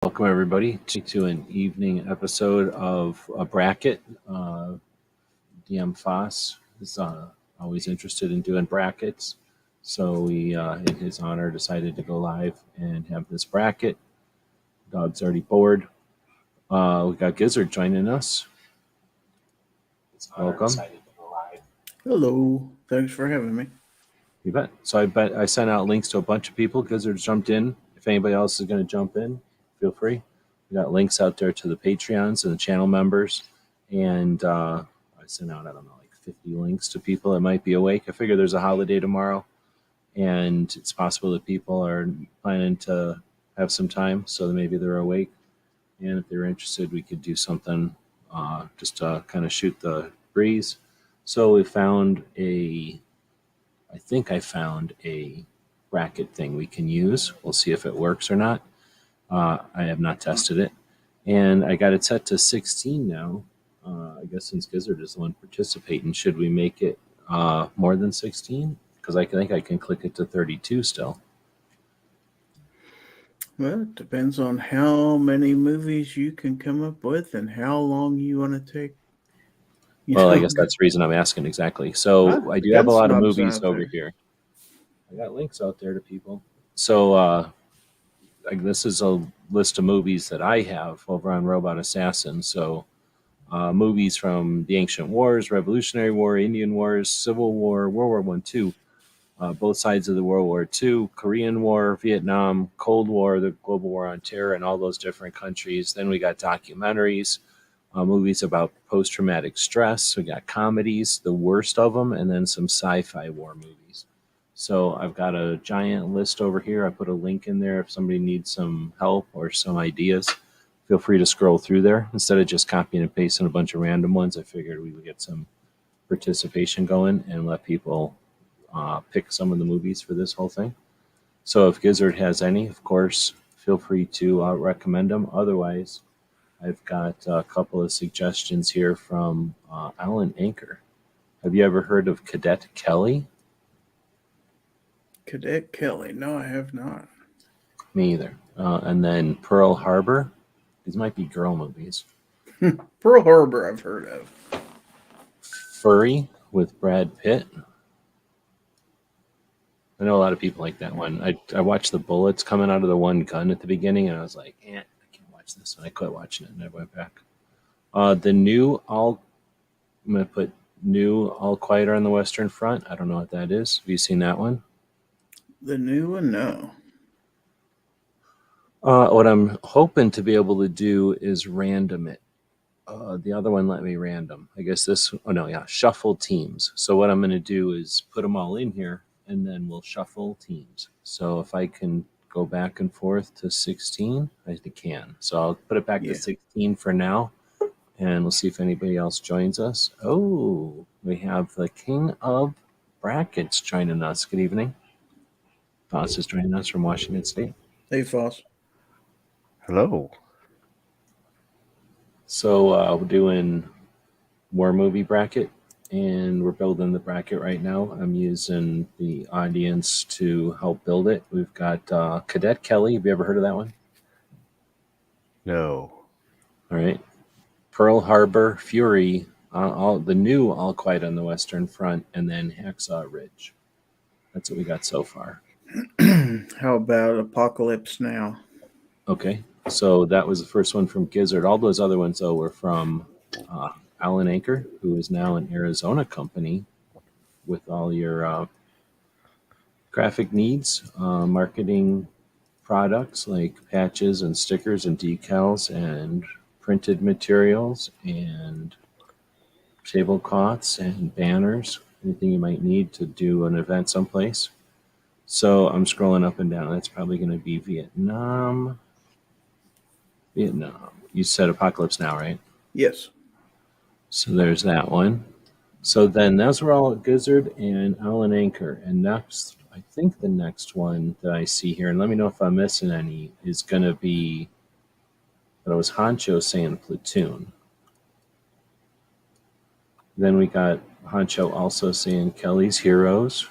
Welcome, everybody, to an evening episode of a bracket. DM Foss is always interested in doing brackets, so we, in his honor, decided to go live and have this bracket. Dog's already bored. We got Gizzard joining us. Welcome. Hello. Thanks for having me. You bet. So I sent out links to a bunch of people. Gizzard's jumped in. If anybody else is going to jump in, feel free. We got links out there to the Patreons and the channel members, and I sent out, I don't know, like 50 links to people that might be awake. I figure there's a holiday tomorrow, and it's possible that people are planning to have some time, so maybe they're awake. And if they're interested, we could do something just to kind of shoot the breeze. So we found I think I found a bracket thing we can use. We'll see if it works or not. I have not tested it. And I got it set to 16 now. I guess since Gizzard is the one participating, should we make it more than 16? Because I think I can click it to 32 still. Well, it depends on how many movies you can come up with and how long you want to take. Well, I guess that's the reason I'm asking exactly. So I do have a lot of movies over here. I got links out there to people. So this is a list of movies that I have over on Robot Assassin. So movies from the Ancient Wars, Revolutionary War, Indian Wars, Civil War, World War I, II, both sides of the World War II, Korean War, Vietnam, Cold War, the Global War on Terror, and all those different countries. Then we got documentaries, movies about post-traumatic stress. We got comedies, the worst of them, and then some sci-fi war movies. So I've got a giant list over here. I put a link in there if somebody needs some help or some ideas. Feel free to scroll through there. Instead of just copying and pasting a bunch of random ones, I figured we would get some participation going and let people pick some of the movies for this whole thing. So if Gizzard has any, of course, feel free to recommend them. Otherwise, I've got a couple of suggestions here from Alan Anker. Have you ever heard of Cadet Kelly? Cadet Kelly. No, I have not. Me either. And then Pearl Harbor. These might be girl movies. Pearl Harbor, I've heard of. Furry with Brad Pitt. I know a lot of people like that one. I watched the bullets coming out of the one gun at the beginning, and I was like, I can't watch this. And I quit watching it, and I went back. The new I'm going to put new All Quiet on the Western Front. I don't know what that is. Have you seen that one? The new one, no. What I'm hoping to be able to do is random it. The other one let me random. I guess shuffle teams. So what I'm going to do is put them all in here, and then we'll shuffle teams. So if I can go back and forth to 16, I can. So I'll put it back to 16 for now, and we'll see if anybody else joins us. Oh, we have the King of Brackets joining us. Good evening. Foss is joining us from Washington State. Hey, Foss. Hello. So we're doing war movie bracket, and we're building the bracket right now. I'm using the audience to help build it. We've got Cadet Kelly. Have you ever heard of that one? No. All right. Pearl Harbor, Fury, the new All Quiet on the Western Front, and then Hacksaw Ridge. That's what we got so far. How about Apocalypse Now? Okay. So that was the first one from Gizzard. All those other ones, though, were from Alan Anker, who is now an Arizona company with all your graphic needs, marketing products like patches and stickers and decals and printed materials and tablecloths and banners, anything you might need to do an event someplace. So I'm scrolling up and down. That's probably going to be Vietnam. You said Apocalypse Now, right? Yes. So there's that one. So then those were all Gizzard and Alan Anker. And next, I think the next one that I see here, and let me know if I'm missing any, is going to be, but it was Honcho saying Platoon. Then we got Honcho also saying Kelly's Heroes.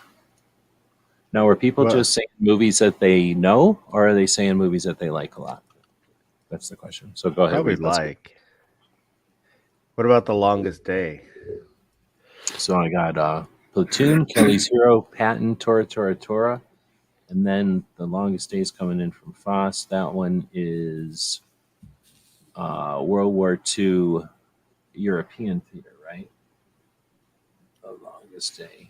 Now, are people just saying movies that they know, or are they saying movies that they like a lot? That's the question. So go ahead. Probably Reed. like. What about The Longest Day? So I got Platoon, Kelly's Hero, Patton, Tora Tora Tora, and then The Longest Days coming in from Foss. That one is World War II European theater, right? The Longest Day.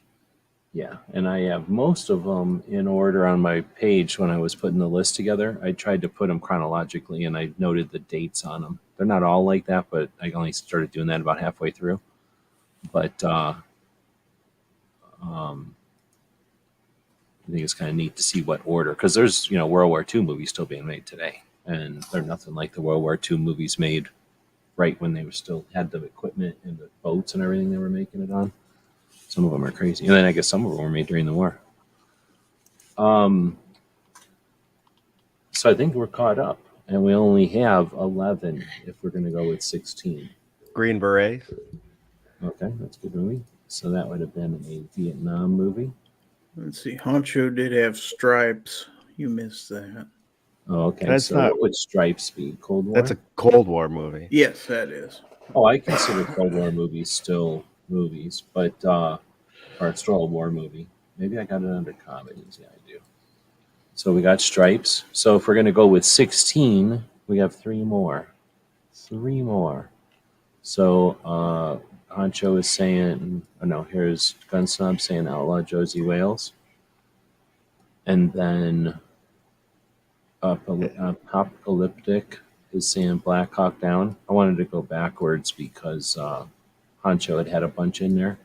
Yeah, and I have most of them in order on my page when I was putting the list together. I tried to put them chronologically, and I noted the dates on them. They're not all like that, but I only started doing that about halfway through. But um, I think it's kind of neat to see what order, because there's World War II movies still being made today, and they're nothing like the World War II movies made right when they were still had the equipment and the boats and everything they were making it on. Some of them are crazy, and then I guess some of them were made during the war. So I think we're caught up, and we only have 11 if we're going to go with 16. Green Berets. Okay, that's a good movie. So that would have been a Vietnam movie. Let's see. Honcho did have Stripes. You missed that. Oh, okay. That's so not. what would Stripes be? Cold War? That's a Cold War movie. Yes, that is. Oh, I consider Cold War movies still movies, but or still a war movie. Maybe I got it under comedies. Yeah, I do. So we got Stripes. So if we're going to go with 16, we have three more. Three more. So Honcho is saying, oh no, here's Gunsnob saying Outlaw Josie Wales. And then Apocalyptic is saying Black Hawk Down. I wanted to go backwards because Honcho had a bunch in there.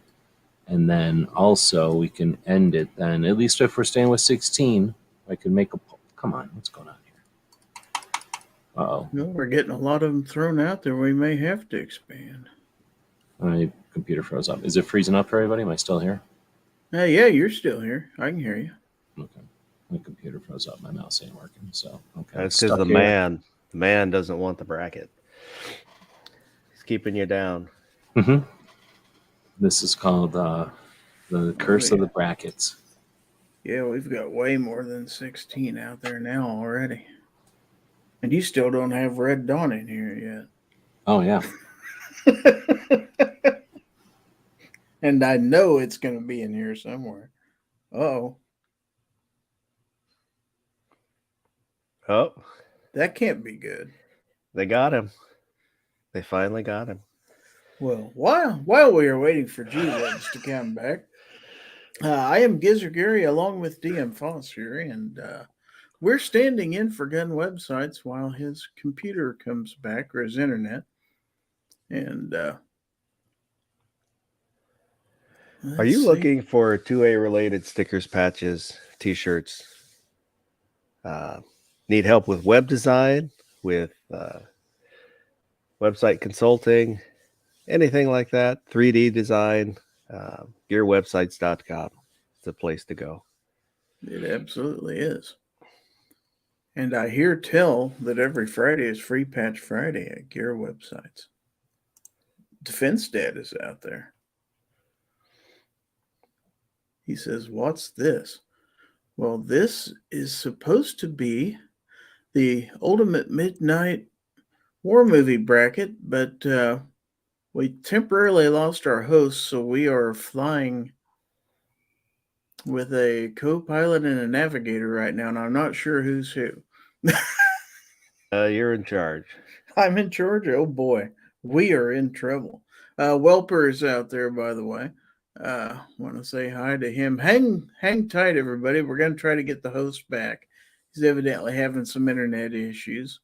And then also we can end it then. At least if we're staying with 16, I can make a poll. Come on, what's going on here? Uh-oh. No, we're getting a lot of them thrown out there. We may have to expand. My computer froze up. Is it freezing up for everybody? Am I still here? Yeah, you're still here. I can hear you. Okay. My computer froze up. My mouse ain't working. So okay. That's because the man doesn't want the bracket. He's keeping you down. Mm-hmm. This is called the curse of the brackets. Yeah, we've got way more than 16 out there now already. And you still don't have Red Dawn in here yet. Oh, yeah. And I know it's going to be in here somewhere. Uh-oh. Oh. That can't be good. They got him. They finally got him. Well, while we are waiting for G-Webs to come back, I am Gizzard Gary along with DM Foster, and we're standing in for Gun Websites while his computer comes back, or his internet. And are you looking for 2A related stickers, patches, t-shirts? Need help with web design, with website consulting, anything like that? 3D design, gearwebsites.com. It's a place to go. It absolutely is. And I hear tell that every Friday is Free Patch Friday at Gear Websites. Defense Dad is out there. He says, "What's this?" Well, this is supposed to be the Ultimate Midnight War Movie bracket, but we temporarily lost our host, so we are flying with a co-pilot and a navigator right now, and I'm not sure who's who. You're in charge. I'm in charge. Oh boy, we are in trouble. Welper is out there, by the way. Want to say hi to him. Hang tight, everybody. We're going to try to get the host back. He's evidently having some internet issues,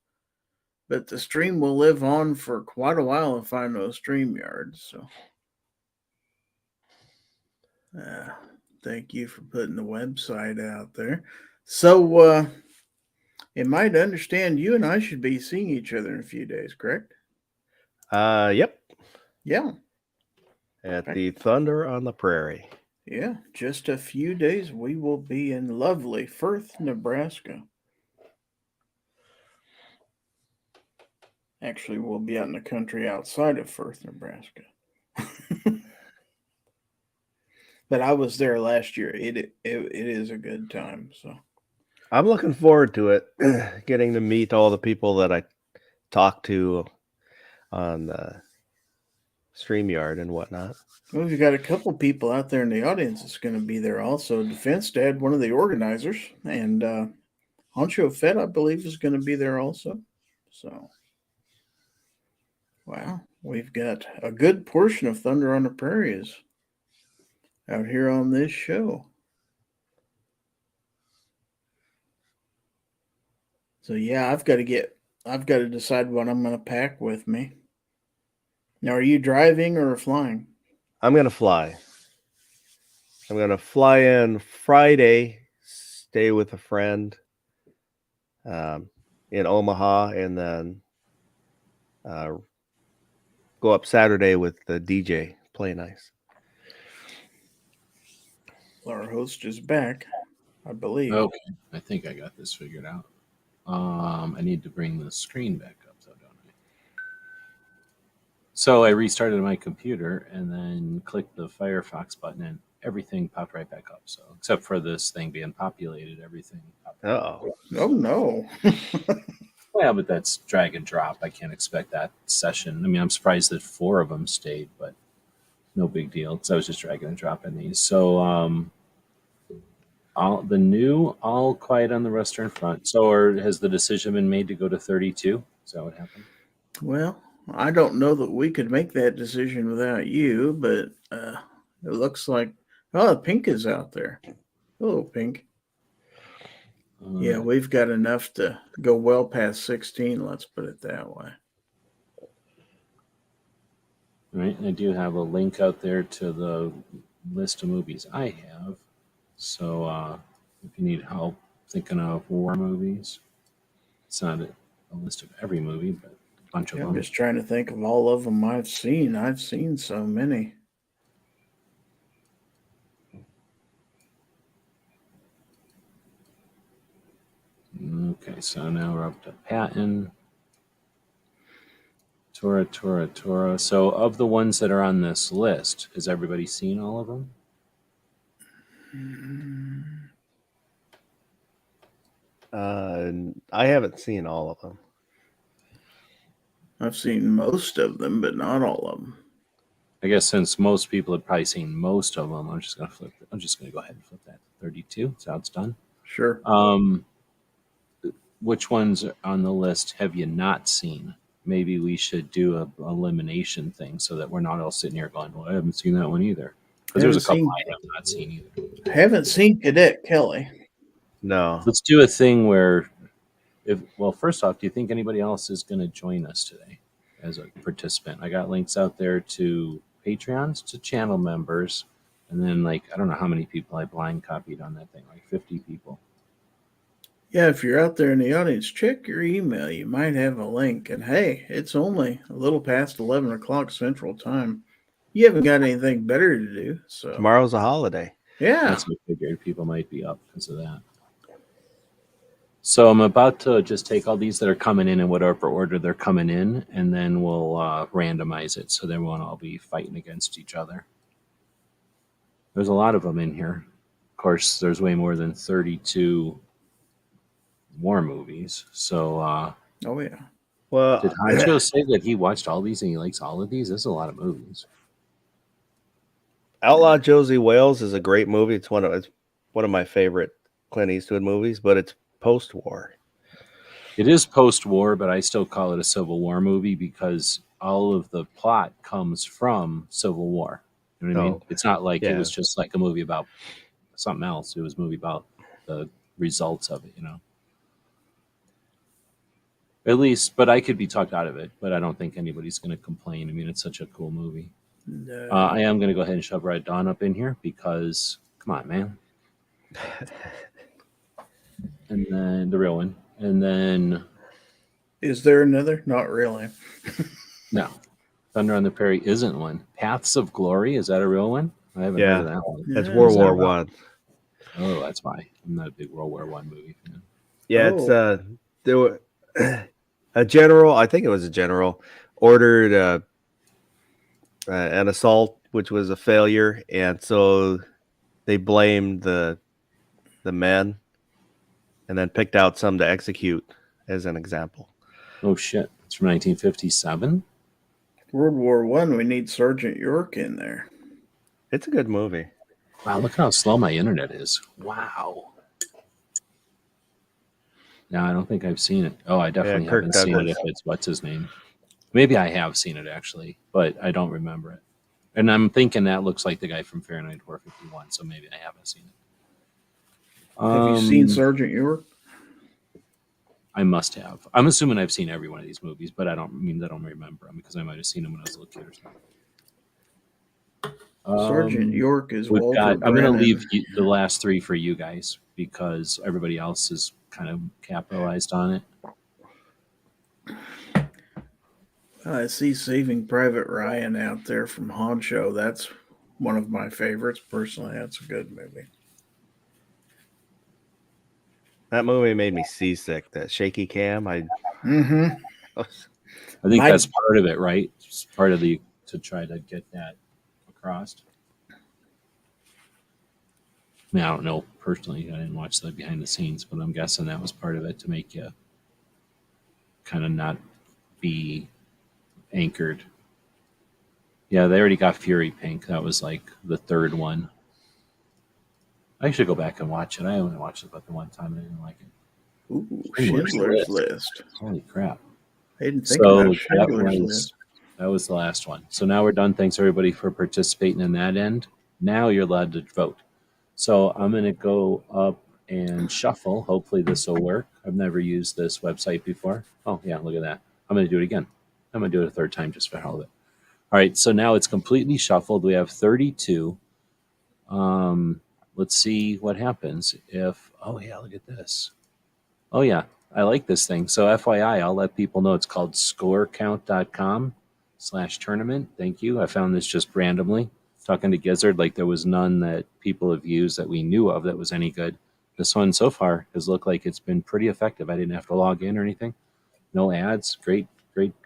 but the stream will live on for quite a while if I know StreamYard. So, thank you for putting the website out there. So, am I to understand you and I should be seeing each other in a few days, correct? Yep. Yeah. At the Thunder on the Prairie. Yeah, just a few days we will be in lovely Firth, Nebraska. Actually, we'll be out in the country outside of Firth, Nebraska. But I was there last year. It is a good time. So I'm looking forward to it. Getting to meet all the people that I talk to on the StreamYard and whatnot. Well, we've got a couple people out there in the audience that's going to be there also. Defense Dad, one of the organizers, and Honcho Fett, I believe, is going to be there also. So, wow, we've got a good portion of Thunder on the Prairie is out here on this show. So yeah, I've got to decide what I'm going to pack with me. Now, are you driving or flying? I'm going to fly. I'm going to fly in Friday, stay with a friend in Omaha, and then go up Saturday with the DJ, play nice. Our host is back, I believe. Okay, I think I got this figured out. I need to bring the screen back up, though, don't I? So I restarted my computer and then clicked the Firefox button, and everything popped right back up. So except for this thing being populated, everything popped right back up. Oh no. Well, but that's drag and drop. I can't expect that session. I mean, I'm surprised that 4 of them stayed, but no big deal because I was just dragging and dropping these. So all quiet on the Western Front. So, or has the decision been made to go to 32? Is that what happened? Well, I don't know that we could make that decision without you, but it looks like Pink is out there. Hello, Pink. Yeah, we've got enough to go well past 16. Let's put it that way. Right, and I do have a link out there to the list of movies I have. So if you need help thinking of war movies, it's not a list of every movie, but a bunch of them. I'm just trying to think of all of them I've seen. I've seen so many. Okay, so now we're up to Patton. Tora. So of the ones that are on this list, has everybody seen all of them? I haven't seen all of them. I've seen most of them, but not all of them. I guess since most people have probably seen most of them, I'm just going to go ahead and flip that to 32. So it's done. Sure. Which ones on the list have you not seen? Maybe we should do a elimination thing so that we're not all sitting here going, well, I haven't seen that one either. Because there's a couple I have not seen either. Haven't seen Cadet Kelly. No. Let's do a thing where, first off, do you think anybody else is going to join us today as a participant? I got links out there to Patreons, to channel members, and then I don't know how many people I blind copied on that thing, like 50 people. Yeah, if you're out there in the audience, check your email. You might have a link. And hey, it's only a little past 11 o'clock Central Time. You haven't got anything better to do. So tomorrow's a holiday. Yeah. That's what I figured. People might be up because of that. So I'm about to just take all these that are coming in whatever order they're coming in, and then we'll randomize it so they won't all be fighting against each other. There's a lot of them in here. Of course, there's way more than 32 war movies. So, oh yeah. Well, did Honcho say that he watched all these and he likes all of these? There's a lot of movies. Outlaw Josie Wales is a great movie. It's one of my favorite Clint Eastwood movies, but it's post-war. It is post-war, but I still call it a Civil War movie because all of the plot comes from Civil War. You know what I mean? It's not like it was just like a movie about something else. It was a movie about the results of it, At least, but I could be talked out of it, but I don't think anybody's going to complain. I mean, it's such a cool movie. No. I am going to go ahead and shove Red Dawn up in here because, come on, man. And then the real one. And then... Is there another? Not really. No. Thunder on the Prairie isn't one. Paths of Glory, is that a real one? I haven't heard of that one. That's World War One. Oh, that's why. I'm not a big World War One movie fan. Yeah, it's there were a general, I think it was a general, ordered an assault, which was a failure, and so they blamed the men, and then picked out some to execute as an example. Oh shit, that's from 1957. World War One. We need Sergeant York in there. It's a good movie. Wow, look how slow my internet is. Wow. No, I don't think I've seen it. Oh, I definitely Kirk haven't seen it Douglas. if it's what's his name. Maybe I have seen it actually, but I don't remember it. And I'm thinking that looks like the guy from Fahrenheit 451, so maybe I haven't seen it. Have you seen Sergeant York? I must have. I'm assuming I've seen every one of these movies, but I don't remember them because I might have seen them when I was a little kid or something. Sergeant York is we've Walter got. I'm going to Brennan. leave the last three for you guys because everybody else is kind of capitalized on it. I see Saving Private Ryan out there from Honcho. That's one of my favorites. Personally, that's a good movie. That movie made me seasick. That shaky cam. I think that's part of it, right? It's part of to try to get that across. I mean, I don't know personally. I didn't watch the behind the scenes, but I'm guessing that was part of it to make you kind of not be anchored. Yeah, they already got Fury Pink. That was like the third one. I should go back and watch it. I only watched it but the one time and I didn't like it. Ooh, Schindler's List. Holy crap. I didn't think about Schindler's List. That was the last one. So now we're done. Thanks everybody for participating in that end. Now you're allowed to vote. So I'm going to go up and shuffle. Hopefully this will work. I've never used this website before. Oh, yeah, look at that. I'm going to do it again. I'm going to do it a third time just for hell of it. All right, so now it's completely shuffled. We have 32. Let's see what happens if, oh, yeah, look at this. Oh, yeah, I like this thing. So FYI, I'll let people know it's called scorecount.com/tournament. Thank you. I found this just randomly. Talking to Gizzard, like there was none that people have used that we knew of that was any good. This one so far has looked like it's been pretty effective. I didn't have to log in or anything. No ads. Great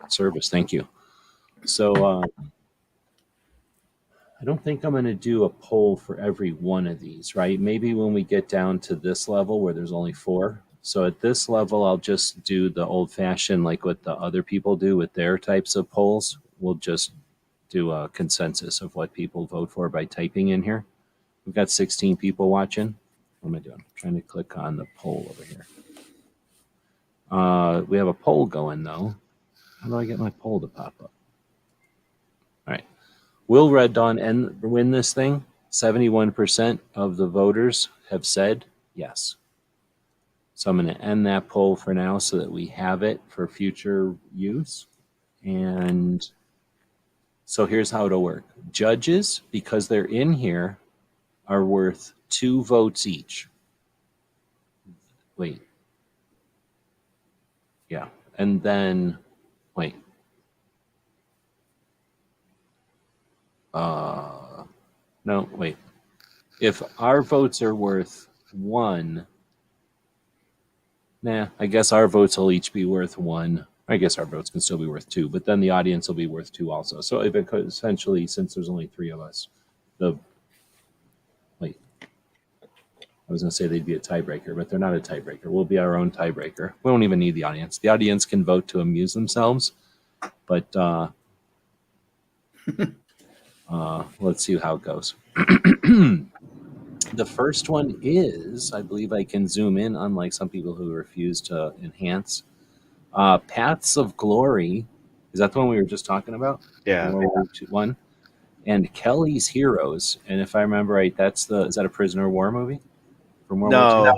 service. Thank you. So I don't think I'm going to do a poll for every one of these, right? Maybe when we get down to this level where there's only 4. So at this level, I'll just do the old-fashioned, like what the other people do with their types of polls. We'll just do a consensus of what people vote for by typing in here. We've got 16 people watching. What am I doing? I'm trying to click on the poll over here. We have a poll going, though. How do I get my poll to pop up? All right. Will Red Dawn win this thing? 71% of the voters have said yes. So I'm going to end that poll for now so that we have it for future use. And so here's how it'll work. Judges, because they're in here, are worth 2 votes each. Wait. Yeah. And then, wait. No, wait. If our votes are worth 1, I guess our votes will each be worth 1. I guess our votes can still be worth 2, but then the audience will be worth 2 also. So if it could, essentially, since there's only 3 of us, wait. I was going to say they'd be a tiebreaker, but they're not a tiebreaker. We'll be our own tiebreaker. We don't even need the audience. The audience can vote to amuse themselves, but let's see how it goes. The first one is, I believe I can zoom in, unlike some people who refuse to enhance. Paths of Glory. Is that the one we were just talking about? Yeah. World War II. And Kelly's Heroes. And if I remember right, is that a prisoner of war movie? From World War II?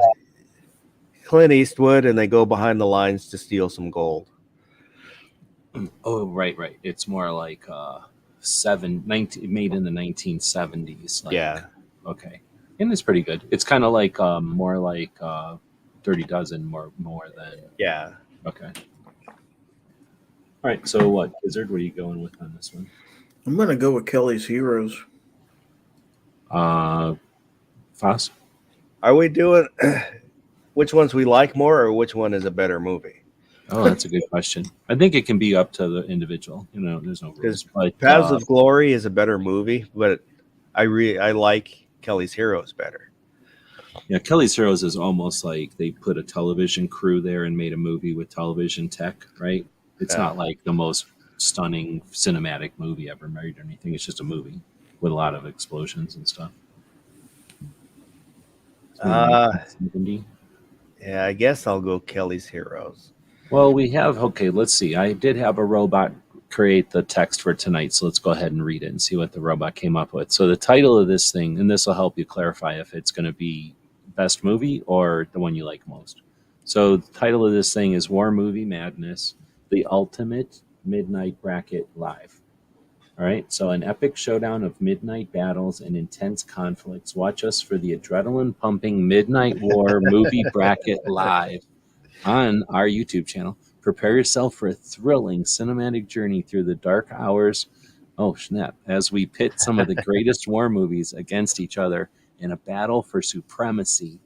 Clint Eastwood, and they go behind the lines to steal some gold. Oh, right. It's more like 19, made in the 1970s. Like, yeah. Okay. And it's pretty good. It's kind of like more like Dirty Dozen, more than. Yeah. Okay. All right. So what, Gizzard? What are you going with on this one? I'm going to go with Kelly's Heroes. Foss? Are we doing which ones we like more, or which one is a better movie? Oh, that's a good question. I think it can be up to the individual. There's no rules. But Paths of Glory is a better movie, but I like Kelly's Heroes better. Yeah, Kelly's Heroes is almost like they put a television crew there and made a movie with television tech, right? It's not like the most stunning cinematic movie ever made or anything. It's just a movie with a lot of explosions and stuff. It's from 1970. Yeah, I guess I'll go Kelly's Heroes. Well, we have, okay, let's see. I did have a robot create the text for tonight, so let's go ahead and read it and see what the robot came up with. So the title of this thing, and this will help you clarify if it's going to be best movie or the one you like most. So the title of this thing is War Movie Madness, the Ultimate Midnight Bracket Live. All right, so an epic showdown of midnight battles and intense conflicts. Watch us for the adrenaline pumping Midnight War Movie Bracket Live on our YouTube channel. Prepare yourself for a thrilling cinematic journey through the dark hours. Oh, snap. As we pit some of the greatest war movies against each other in a battle for supremacy.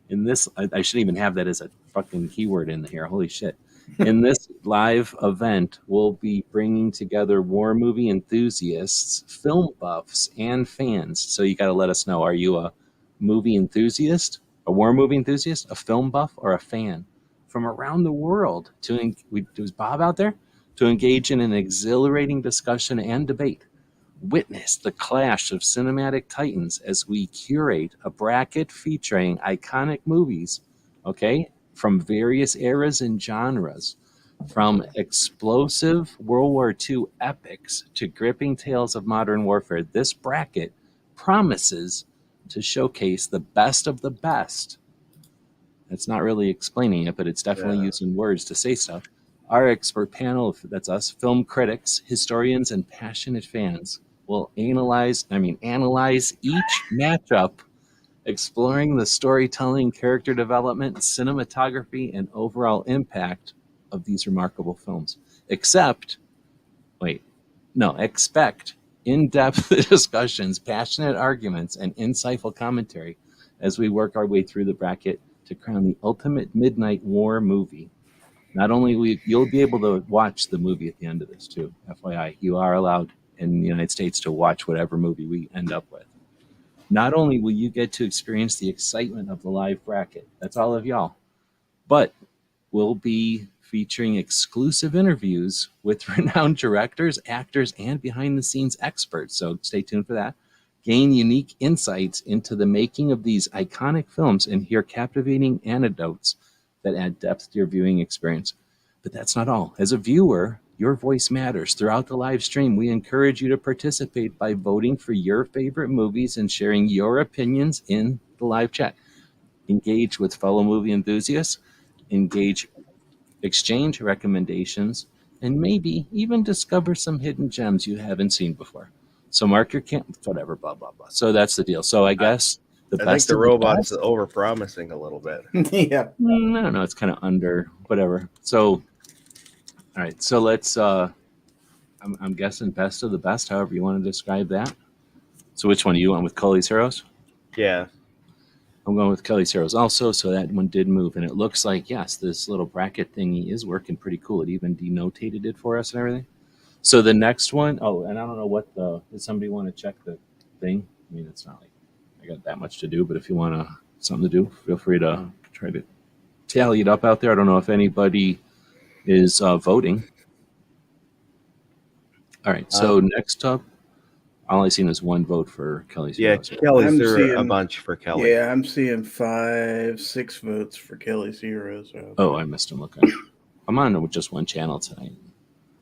In this, I shouldn't even have that as a fucking keyword in here. Holy shit. In this live event, we'll be bringing together war movie enthusiasts, film buffs, and fans. So you got to let us know, are you a movie enthusiast, a war movie enthusiast, a film buff, or a fan from around the world? Was Bob out there? To engage in an exhilarating discussion and debate. Witness the clash of cinematic titans as we curate a bracket featuring iconic movies, okay, from various eras and genres, from explosive World War II epics to gripping tales of modern warfare. This bracket promises to showcase the best of the best. It's not really explaining it, but it's definitely using words to say stuff. Our expert panel, that's us, film critics, historians, and passionate fans, will analyze each matchup, exploring the storytelling, character development, cinematography, and overall impact of these remarkable films. Expect in-depth discussions, passionate arguments, and insightful commentary as we work our way through the bracket to crown the ultimate midnight war movie. Not only you'll be able to watch the movie at the end of this too. FYI, you are allowed in the United States to watch whatever movie we end up with. Not only will you get to experience the excitement of the live bracket, that's all of y'all, but we'll be featuring exclusive interviews with renowned directors, actors, and behind the scenes experts. So stay tuned for that. Gain unique insights into the making of these iconic films and hear captivating anecdotes that add depth to your viewing experience. But that's not all. As a viewer, your voice matters. Throughout the live stream, we encourage you to participate by voting for your favorite movies and sharing your opinions in the live chat. Engage with fellow movie enthusiasts, exchange recommendations, and maybe even discover some hidden gems you haven't seen before. So mark your whatever, blah, blah, blah. So that's the deal. So I guess I think the robot's over-promising a little bit. Yeah. I don't know. It's kind of under, whatever. So, all right. So let's, I'm guessing best of the best, however you want to describe that. So which one do you want with Kelly's Heroes? Yeah. I'm going with Kelly's Heroes also, so that one did move. And it looks like, yes, this little bracket thingy is working pretty cool. It even denotated it for us and everything. So the next one, oh, and I don't know what does somebody want to check the thing? I mean, it's not like I got that much to do, but if you want something to do, feel free to try to tally it up out there. I don't know if anybody is voting. All right, so next up, all I've seen is one vote for Kelly's Heroes. Kelly's a bunch for Kelly. Yeah, I'm seeing 5, 6 votes for Kelly's Heroes. Oh, I missed him. Okay. I'm on with just one channel tonight,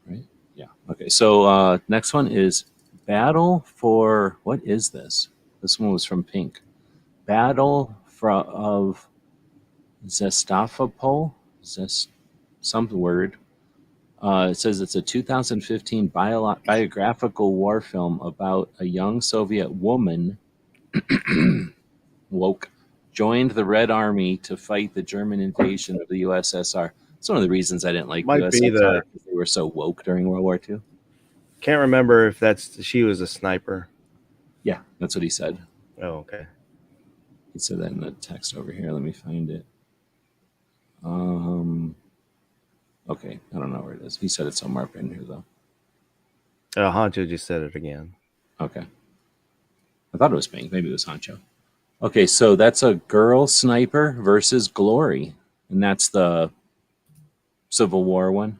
right? Yeah. Okay, so next one is Battle for, what is this? This one was from Pink. Battle of Zestafopol? Some word. It says it's a 2015 biographical war film about a young Soviet woman joined the Red Army to fight the German invasion of the USSR. It's one of the reasons I didn't like USSR because they were so woke during World War II. Can't remember if she was a sniper. Yeah, that's what he said. Oh, okay. He said that in the text over here. Let me find it. Okay, I don't know where it is. He said it somewhere up in here, though. Honcho just said it again. Okay. I thought it was Pink. Maybe it was Honcho. Okay, so that's a girl sniper versus Glory. And that's the Civil War one.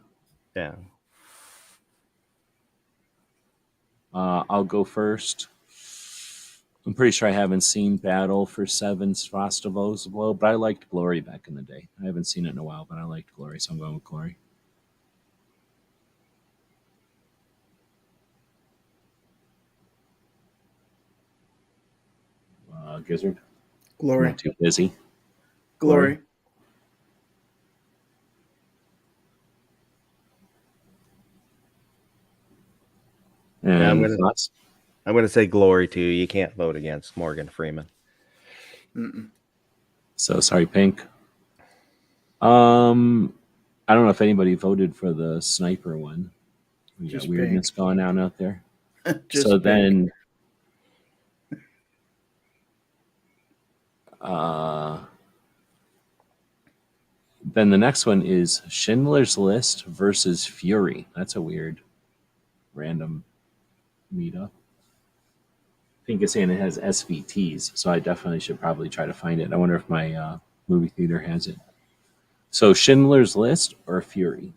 Yeah. I'll go first. I'm pretty sure I haven't seen Battle for Seven Svastivos, but I liked Glory back in the day. I haven't seen it in a while, but I liked Glory, so I'm going with Glory. Gizzard? Glory. Not too busy. Glory. Yeah, And thoughts? I'm gonna say Glory too. You can't vote against Morgan Freeman. Mm-mm. So sorry, Pink. I don't know if anybody voted for the sniper one. We got Just weirdness pink. going on out there. So Just pink. then the next one is Schindler's List versus Fury. That's a weird random meetup. Pink is saying it has SVTs, so I definitely should probably try to find it. I wonder if my movie theater has it. So Schindler's List or Fury?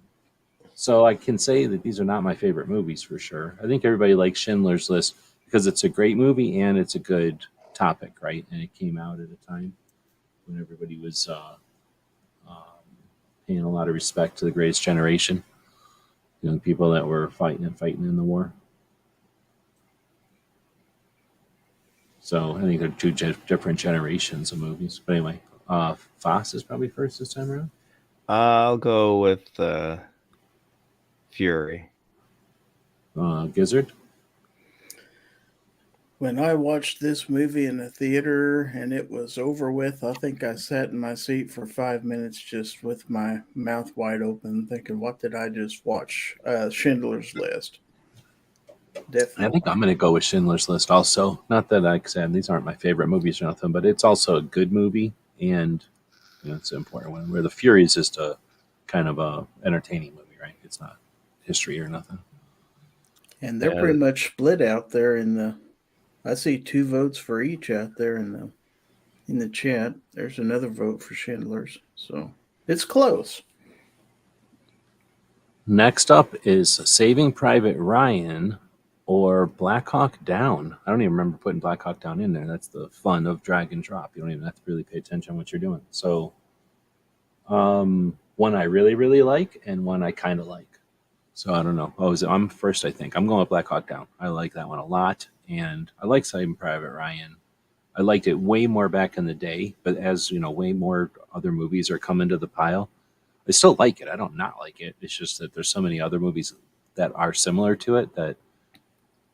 So I can say that these are not my favorite movies for sure. I think everybody likes Schindler's List because it's a great movie and it's a good topic, right? And it came out at a time when everybody was paying a lot of respect to the Greatest Generation, the people that were fighting in the war. So I think they're two different generations of movies. But anyway, Foss is probably first this time around. I'll go with Fury. Gizzard. When I watched this movie in the theater and it was over with, I think I sat in my seat for 5 minutes just with my mouth wide open, thinking, "What did I just watch?" Schindler's List. I think Definitely. I'm going to go with Schindler's List also. Not that I said these aren't my favorite movies or nothing, but it's also a good movie and it's an important one. Where the Fury is just a kind of a entertaining movie, right? It's not history or nothing. And they're Yeah, pretty much split out there in the. I see 2 votes for each out there in the chat. There's another vote for Schindler's, so it's close. Next up is Saving Private Ryan or Black Hawk Down. I don't even remember putting Black Hawk Down in there. That's the fun of drag and drop. You don't even have to really pay attention to what you're doing. So, one I really, really like and one I kind of like. So I don't know. I'm first, I think. I'm going with Black Hawk Down. I like that one a lot. And I like Saving Private Ryan. I liked it way more back in the day, but as way more other movies are coming to the pile, I still like it. I don't not like it. It's just that there's so many other movies that are similar to it that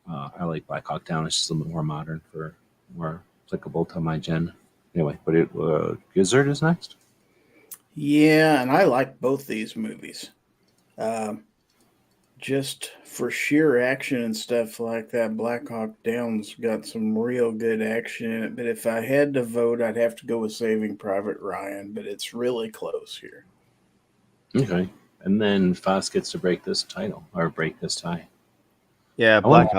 I like Black Hawk Down. It's just a little bit more modern for more applicable to my gen. Anyway, but Gizzard is next. Yeah, and I like both these movies. Um, just for sheer action and stuff like that, Black Hawk Down's got some real good action in it. But if I had to vote, I'd have to go with Saving Private Ryan. But it's really close here. Okay, and then Foss gets to break this title or break this tie. yeah, I want.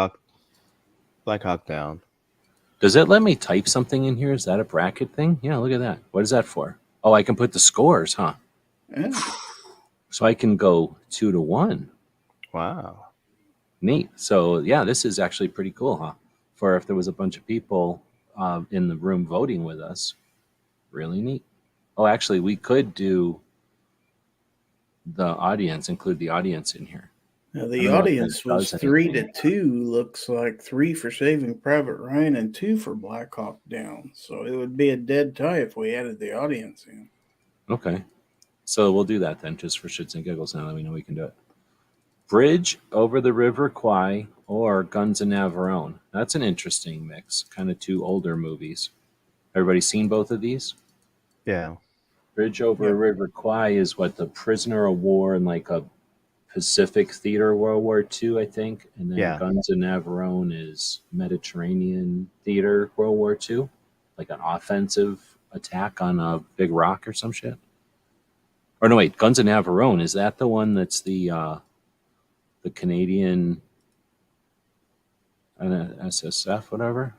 Black Hawk Down. Does it let me type something in here? Is that a bracket thing? Yeah, look at that. What is that for? Oh, I can put the scores, huh? Oh, So I can go 2-1. Wow. Neat. So yeah, this is actually pretty cool, huh? For if there was a bunch of people in the room voting with us, really neat. Oh, actually, we could do the audience, include the audience in here. now I the don't know if that audience was does 3 to anything. 2. Looks like 3 for Saving Private Ryan and 2 for Black Hawk Down. So it would be a dead tie if we added the audience in. Okay, so we'll do that then, just for shits and giggles. Now that we know we can do it. Bridge over the River Kwai or Guns of Navarone. That's an interesting mix. Kind of two older movies. Everybody seen both of these? Yeah. Bridge over Yep. River Kwai is what the prisoner of war in like a Pacific theater World War II, I think, and then Yeah. Guns of Navarone is Mediterranean theater World War II, like an offensive attack on a big rock or some shit. Or no, wait, Guns of Navarone, is that the one that's the Canadian SSF, whatever?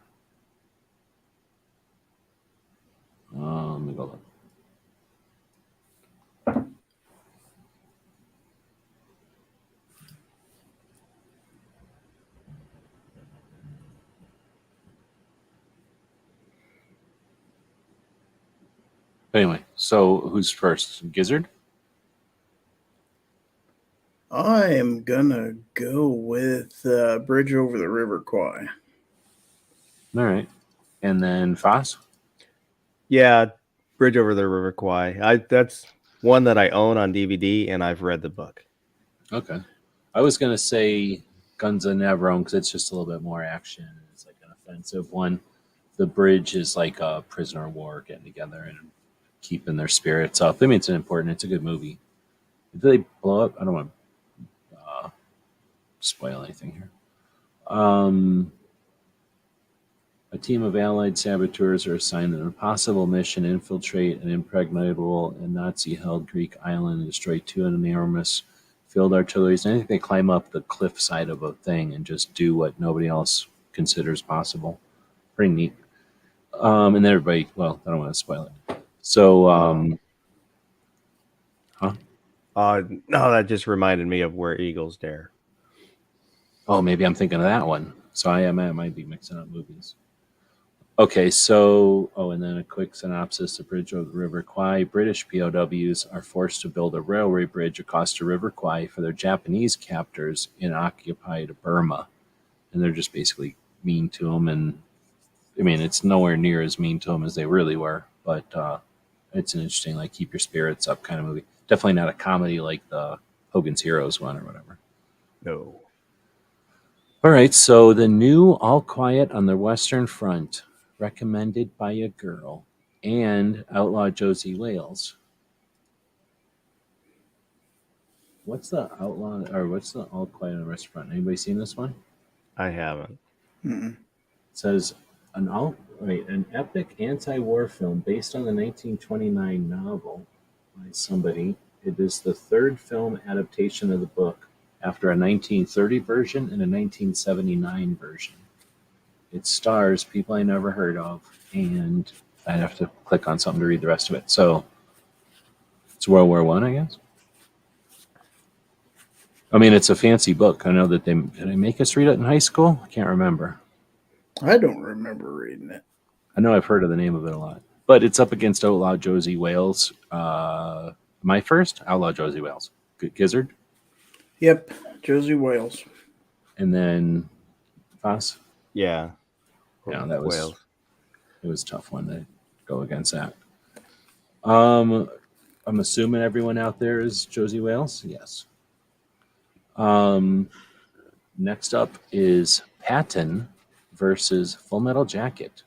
Let me go look. Anyway, so who's first? Gizzard? I am gonna go with Bridge Over the River Kwai. All right. And then Foss? Yeah, Bridge Over the River Kwai. That's one that I own on DVD, and I've read the book. Okay. I was going to say Guns of Navarone because it's just a little bit more action. It's like an offensive one. The Bridge is like a prisoner of war getting together and keeping their spirits up. I mean, it's a good movie. Did they blow up? I don't want to spoil anything here. A team of Allied saboteurs are assigned an impossible mission: infiltrate an impregnable and Nazi-held Greek island and destroy two enormous field artilleries. I think they climb up the cliff side of a thing and just do what nobody else considers possible. Pretty neat. And then everybody, well, I don't want to spoil it. So, huh? No, that just reminded me of Where Eagles Dare. Oh, maybe I'm thinking of that one. So I might be mixing up movies. Okay, so, and then a quick synopsis. The Bridge over the River Kwai. British POWs are forced to build a railway bridge across the River Kwai for their Japanese captors in occupied Burma. And they're just basically mean to them. And, I mean, it's nowhere near as mean to them as they really were. But it's an interesting, like, keep your spirits up kind of movie. Definitely not a comedy like the Hogan's Heroes one or whatever. No. All right, so the new All Quiet on the Western Front, recommended by a girl, and Outlaw Josie Wales. What's the All Quiet on the Western Front? Anybody seen this one? I haven't. Mm-mm. It says an epic anti-war film based on the 1929 novel by somebody. It is the third film adaptation of the book after a 1930 version and a 1979 version. It stars people I never heard of, and I'd have to click on something to read the rest of it. So it's World War One, I guess. I mean, it's a fancy book. I know that did they make us read it in high school? I can't remember. I don't remember reading it. I know I've heard of the name of it a lot, but it's up against Outlaw Josie Wales. My first Outlaw Josie Wales, Gizzard, Yep, Josie Wales. and then Foss. Yeah. Yeah, that was Wales. it was a tough one to go against that. I'm assuming everyone out there is Josie Wales. Yes. Next up is Patton versus Full Metal Jacket.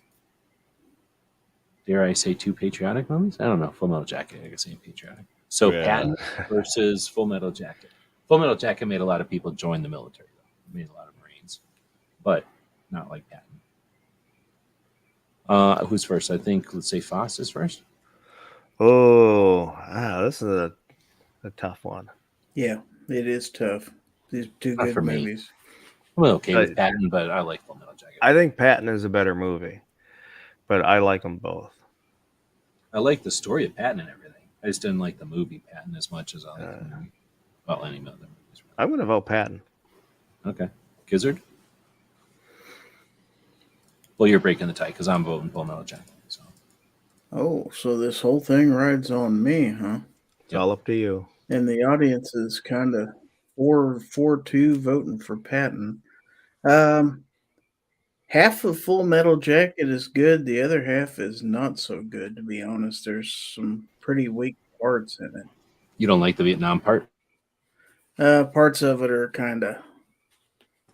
Dare I say two patriotic movies? I don't know. Full Metal Jacket, I guess ain't patriotic. So Yeah. Patton versus Full Metal Jacket. Full Metal Jacket made a lot of people join the military, though. It made a lot of Marines, but not like Patton. Who's first? I think, let's say Foss is first. Oh, this is a tough one. Yeah, it is tough. These two Not good for me. movies. I'm okay with Patton, but I like Full Metal Jacket. I think Patton is a better movie, but I like them both. I like the story of Patton and everything. I just didn't like the movie Patton as much as I like the movie. Well, any other movies. Really. I'm going to vote Patton. Okay. Gizzard? Well, you're breaking the tie because I'm voting Full Metal Jacket. So. Oh, so this whole thing rides on me, huh? It's all up to you. And the audience is kind of 4-2 voting for Patton. Half of Full Metal Jacket is good. The other half is not so good, to be honest. There's some pretty weak parts in it. You don't like the Vietnam part? Parts of it are kind of,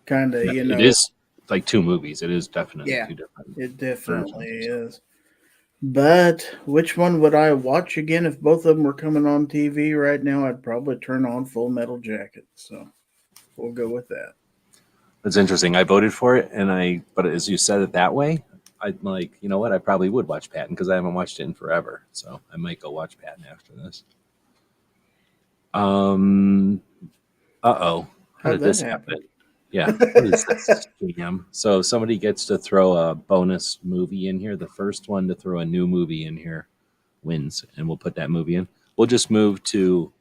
Yeah, you know. it is like two movies. It is definitely Yeah, two different it definitely versions. is. But which one would I watch again if both of them were coming on TV right now? I'd probably turn on Full Metal Jacket. So we'll go with that. That's interesting. I voted for it, but as you said it that way, I'm like, you know what? I probably would watch Patton because I haven't watched it in forever. So I might go watch Patton after this. How How'd did this that happen? Yeah, what is this scam? So somebody gets to throw a bonus movie in here. The first one to throw a new movie in here wins, and we'll put that movie in. We'll just move to,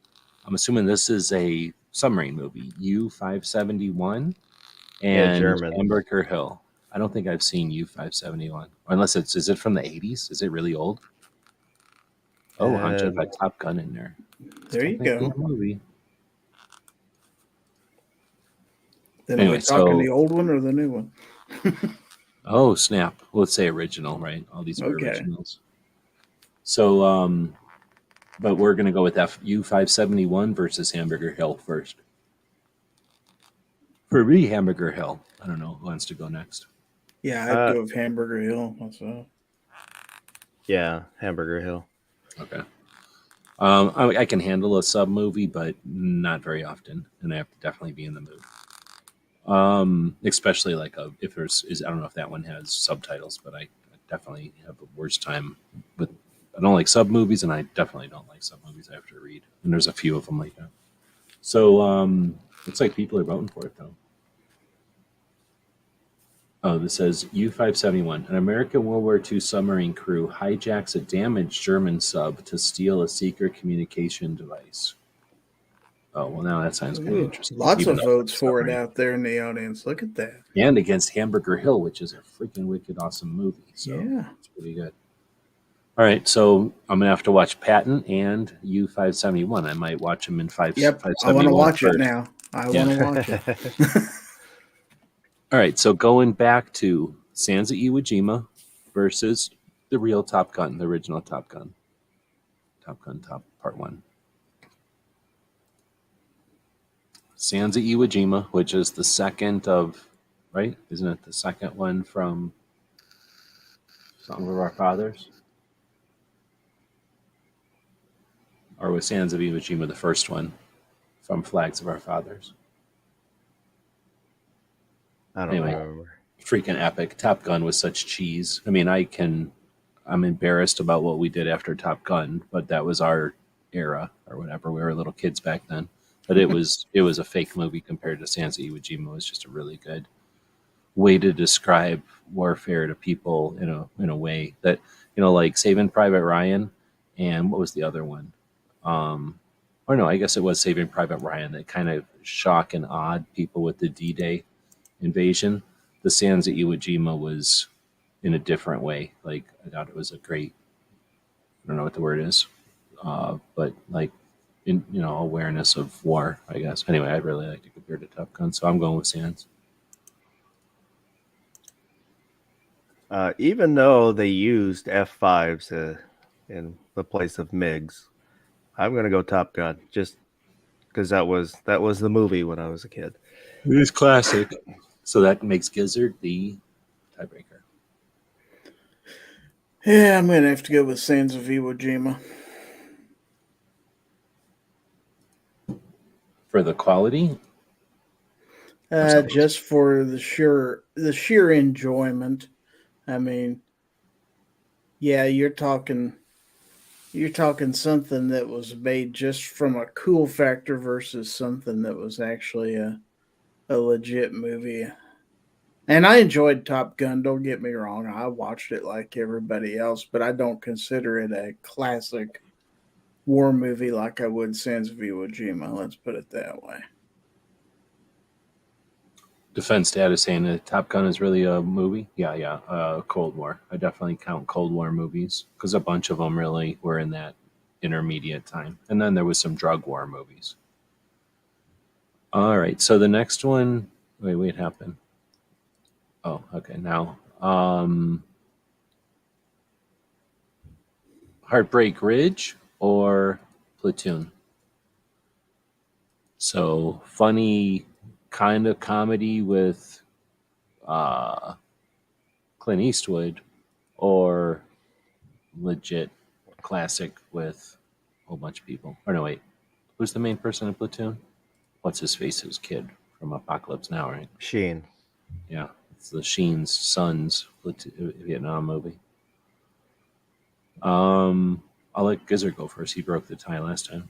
I'm assuming this is a submarine movie, U-571 and German. Hamburger Hill. I don't think I've seen U-571, unless is it from the 80s? Is it really old? Oh, Hunter got Top Gun in there. There you go. Movie. Then Anyway, are we talking so the old one or the new one? oh snap! Well, let's say original, right? All these are originals. So, but we're gonna go with U571 versus Hamburger Hill first. For me, Hamburger Hill. I don't know who wants to go next. Yeah, I'd go with Hamburger Hill myself. Yeah, Hamburger Hill. Okay. I can handle a sub movie, but not very often, and I have to definitely be in the mood. Especially like if I don't know if that one has subtitles, but I definitely have a worse time with. I don't like sub movies, and I definitely don't like sub movies I have to read. And there's a few of them like that. So looks like people are voting for it though. Oh, this says U-571. An American World War II submarine crew hijacks a damaged German sub to steal a secret communication device. Oh, well, now that sounds kind of interesting. Lots of votes for it out there in the audience. Look at that. And against Hamburger Hill, which is a freaking wicked awesome movie. So yeah, it's pretty good. All right, so I'm gonna have to watch Patton and U-571. I might watch them in 571. I want to watch it now. I want to watch it. All right, so going back to Sands of Iwo Jima versus the real Top Gun, the original Top Gun. Top Gun Part 1. Sands of Iwo Jima, which is the second of, right? Isn't it the second one from Song of Our Fathers? Or was Sands of Iwo Jima the first one from Flags of Our Fathers? I don't remember. Freaking epic. Top Gun was such cheese. I mean, I'm embarrassed about what we did after Top Gun, but that was our era or whatever. We were little kids back then. But it was a fake movie compared to Sands of Iwo Jima. It was just a really good way to describe warfare to people in a way that, like Saving Private Ryan and what was the other one? Or no, I guess it was Saving Private Ryan that kind of shock and awed people with the D-Day invasion. The Sands of Iwo Jima was in a different way. Like I thought it was a great, I don't know what the word is, but like in awareness of war, I guess. Anyway, I really like to compare to Top Gun, so I'm going with Sands. Even though they used F5s in the place of MiGs, I'm going to go Top Gun just because that was the movie when I was a kid. It is classic. So that makes Gizzard the tiebreaker. Yeah, I'm going to have to go with Sands of Iwo Jima. For the quality? Just for the sheer enjoyment. I mean, yeah, you're talking something that was made just from a cool factor versus something that was actually a legit movie. And I enjoyed Top Gun, don't get me wrong. I watched it like everybody else, but I don't consider it a classic war movie like I would Sands of Iwo Jima. Let's put it that way. Defense Dad is saying that Top Gun is really a movie. Yeah. Cold War. I definitely count Cold War movies because a bunch of them really were in that intermediate time. And then there was some drug war movies. All right. So the next one, wait, it happened. Oh, okay. Now, Heartbreak Ridge or Platoon? So funny kind of comedy with Clint Eastwood or legit classic with a whole bunch of people. Or no, wait. Who's the main person in Platoon? What's his face? His kid from Apocalypse Now, right? Sheen. Yeah. It's the Sheen's son's Vietnam movie. I'll let Gizzard go first. He broke the tie last time.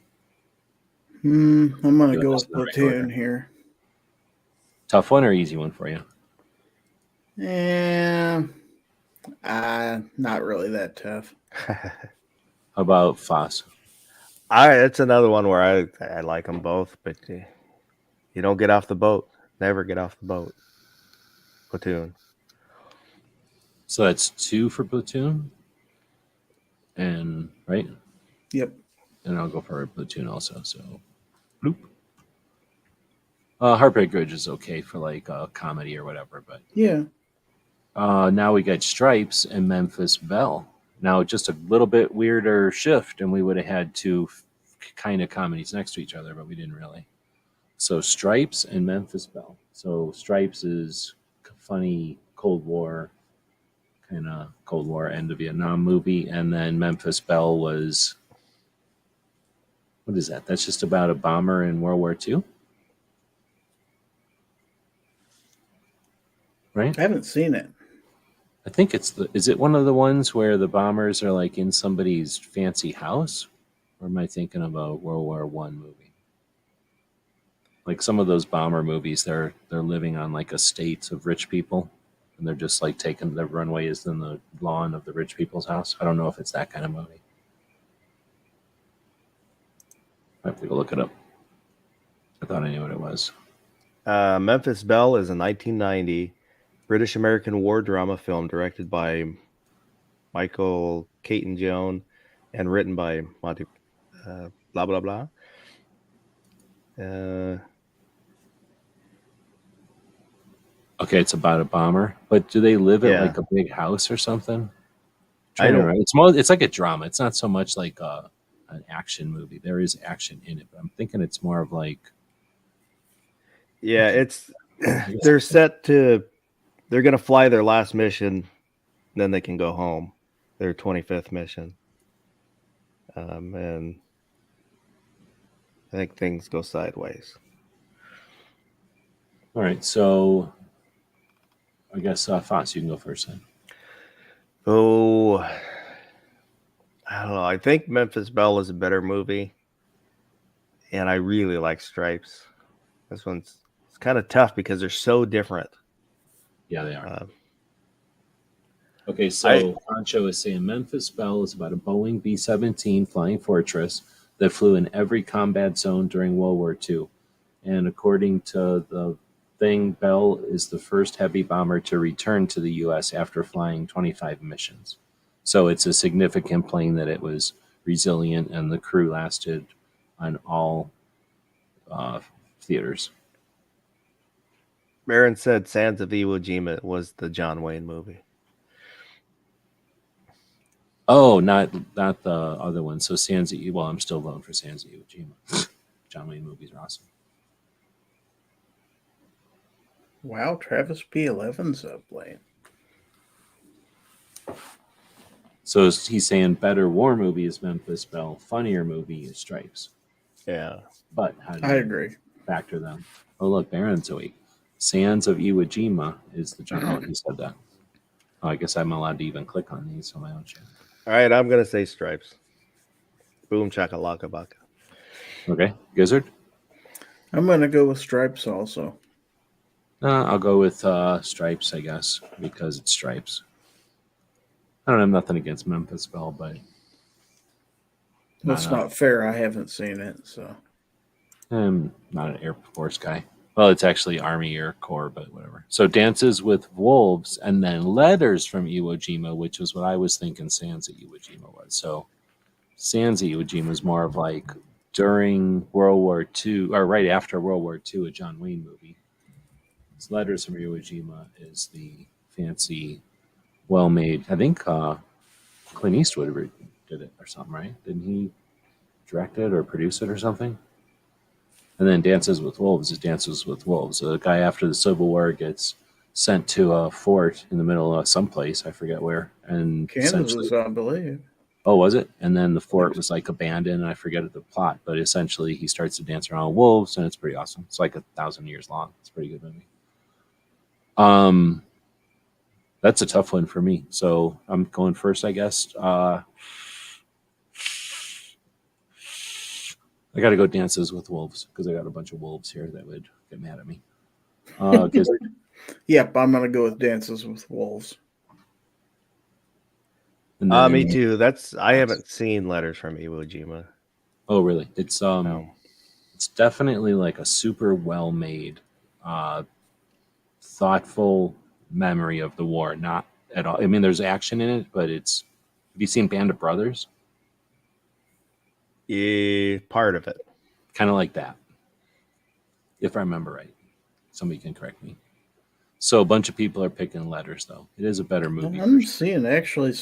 I'm going to go with Platoon here. Tough one or easy one for you? Yeah, not really that tough. How about Foss? It's another one where I like them both, but you don't get off the boat. Never get off the boat. Platoon. So that's 2 for Platoon. And, right? Yep. And I'll go for Platoon also. So, bloop. Heartbreak Ridge is okay for like a comedy or whatever, but Yeah. now we got Stripes and Memphis Belle. Now just a little bit weirder shift, and we would have had two kind of comedies next to each other, but we didn't really. So Stripes and Memphis Belle. So Stripes is funny Cold War kind of Cold War end of Vietnam movie, and then Memphis Belle was what is that? That's just about a bomber in World War II, right? I haven't seen it. I think it's the. Is it one of the ones where the bombers are like in somebody's fancy house, or am I thinking of a World War One movie? Like some of those bomber movies, they're living on like estates of rich people, and they're just like taking the runway is in the lawn of the rich people's house. I don't know if it's that kind of movie. I have to go look it up. I thought I knew what it was. Memphis Belle is a 1990 British American war drama film directed by Michael Caton Jones and written by Monty blah blah blah. Okay, it's about a bomber, but do they live at Yeah. like a big house or something? I don't. Remember. It's like a drama. It's not so much like an action movie. There is action in it, but I'm thinking it's more of like Yeah, it's they're set to they're gonna fly their last mission, then they can go home. Their 25th mission, and I think things go sideways. All right, so I guess Foss, you can go first then. Oh, I don't know. I think Memphis Belle is a better movie, and I really like Stripes. This one's it's kind of tough because they're so different. Yeah, they are. Okay, so Pancho is saying Memphis Belle is about a Boeing B 17 Flying Fortress that flew in every combat zone during World War II. And according to the thing, Bell is the first heavy bomber to return to the U.S. after flying 25 missions. So it's a significant plane that it was resilient and the crew lasted on all theaters. Marin said Sands of Iwo Jima was the John Wayne movie. Oh, not the other one. So Sansa. Well, I'm still voting for Sansa Iwo Jima. John Wayne movies are awesome. Wow, Travis P11's playing. So he's saying better war movie is Memphis Belle, funnier movie is Stripes. Yeah. But how do I you agree. factor them? Oh, look, Baron's weak. Sands of Iwo Jima is the John. Oh, he said that. Oh, I guess I'm allowed to even click on these on my own channel. All right, I'm going to say Stripes. Boom, chakalaka baka. Okay, Gizzard? I'm going to go with Stripes also. I'll go with Stripes, I guess, because it's Stripes. I don't have nothing against Memphis Belle, but That's not fair. I haven't seen it, so. I'm not an Air Force guy. Well, it's actually Army Air Corps, but whatever. So Dances with Wolves and then Letters from Iwo Jima, which was what I was thinking Sands at Iwo Jima was. So Sands at Iwo Jima is more of like during World War II or right after World War II, a John Wayne movie. Letters from Iwo Jima is the fancy, well-made. I think Clint Eastwood did it or something, right? Didn't he direct it or produce it or something? And then Dances with Wolves is Dances with Wolves. So the guy after the Civil War gets sent to a fort in the middle of someplace, I forget where, and Kansas, I believe. Oh, was it? And then the fort was like abandoned, and I forget the plot, but essentially he starts to dance around with wolves, and it's pretty awesome. It's like 1,000 years long. It's a pretty good movie. That's a tough one for me. So I'm going first, I guess. I got to go Dances with Wolves because I got a bunch of wolves here that would get mad at me. Yep, I'm going to go with Dances with Wolves. Me too. I haven't seen Letters from Iwo Jima. Oh, really? It's it's definitely like a super well made, thoughtful memory of the war. Not at all. I mean, there's action in it, but it's. Have you seen Band of Brothers? Part of it. Kind of like that, if I remember right. Somebody can correct me. So a bunch of people are picking Letters, though. It is a better movie. I'm seeing actually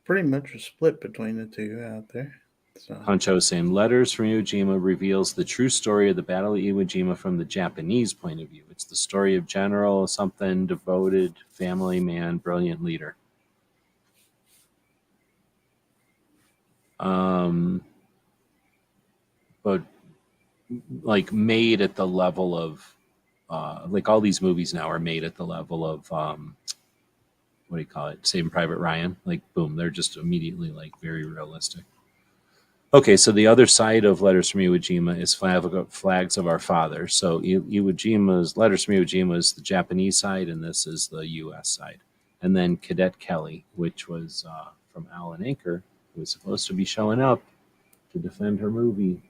pretty much a split between the two out there. So. Honcho is saying Letters from Iwo Jima reveals the true story of the Battle of Iwo Jima from the Japanese point of view. It's the story of General something, devoted, family man, brilliant leader. But like made at the level of like all these movies now are made at the level of what do you call it? Saving Private Ryan. Like boom, they're just immediately like very realistic. Okay, so the other side of Letters from Iwo Jima is Flags of Our Fathers. So Iwo Jima's Letters from Iwo Jima is the Japanese side, and this is the U.S. side. And then Cadet Kelly, which was from Alan Anker, who was supposed to be showing up to defend her movie.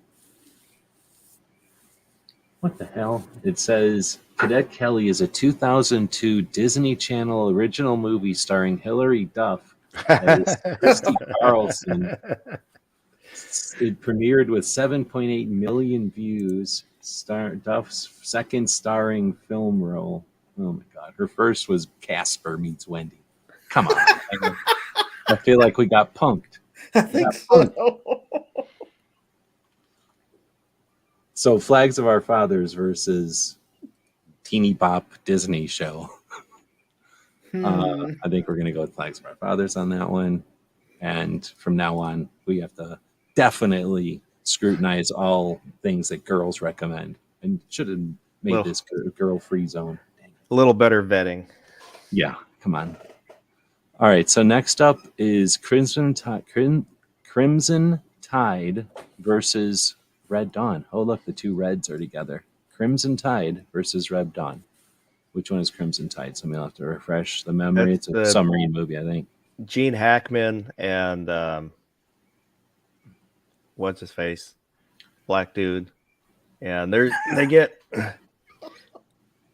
What the hell? It says Cadet Kelly is a 2002 Disney Channel original movie starring Hilary Duff as Christy Carlson. It premiered with 7.8 million views. Duff's second starring film role. Oh my God. Her first was Casper Meets Wendy. Come on. I feel like we got punked. I think so. So Flags of Our Fathers versus Teeny Bop Disney show. I think we're going to go with Flags of Our Fathers on that one. And from now on, we have to definitely scrutinize all things that girls recommend, and should have made this girl-free zone. A little better vetting. Yeah, come on. All right, so next up is Crimson Tide versus Red Dawn. Oh, look, the two reds are together. Crimson Tide versus Red Dawn. Which one is Crimson Tide? So I'll have to refresh the memory. It's a submarine movie, I think. Gene Hackman and what's his face, black dude, and they get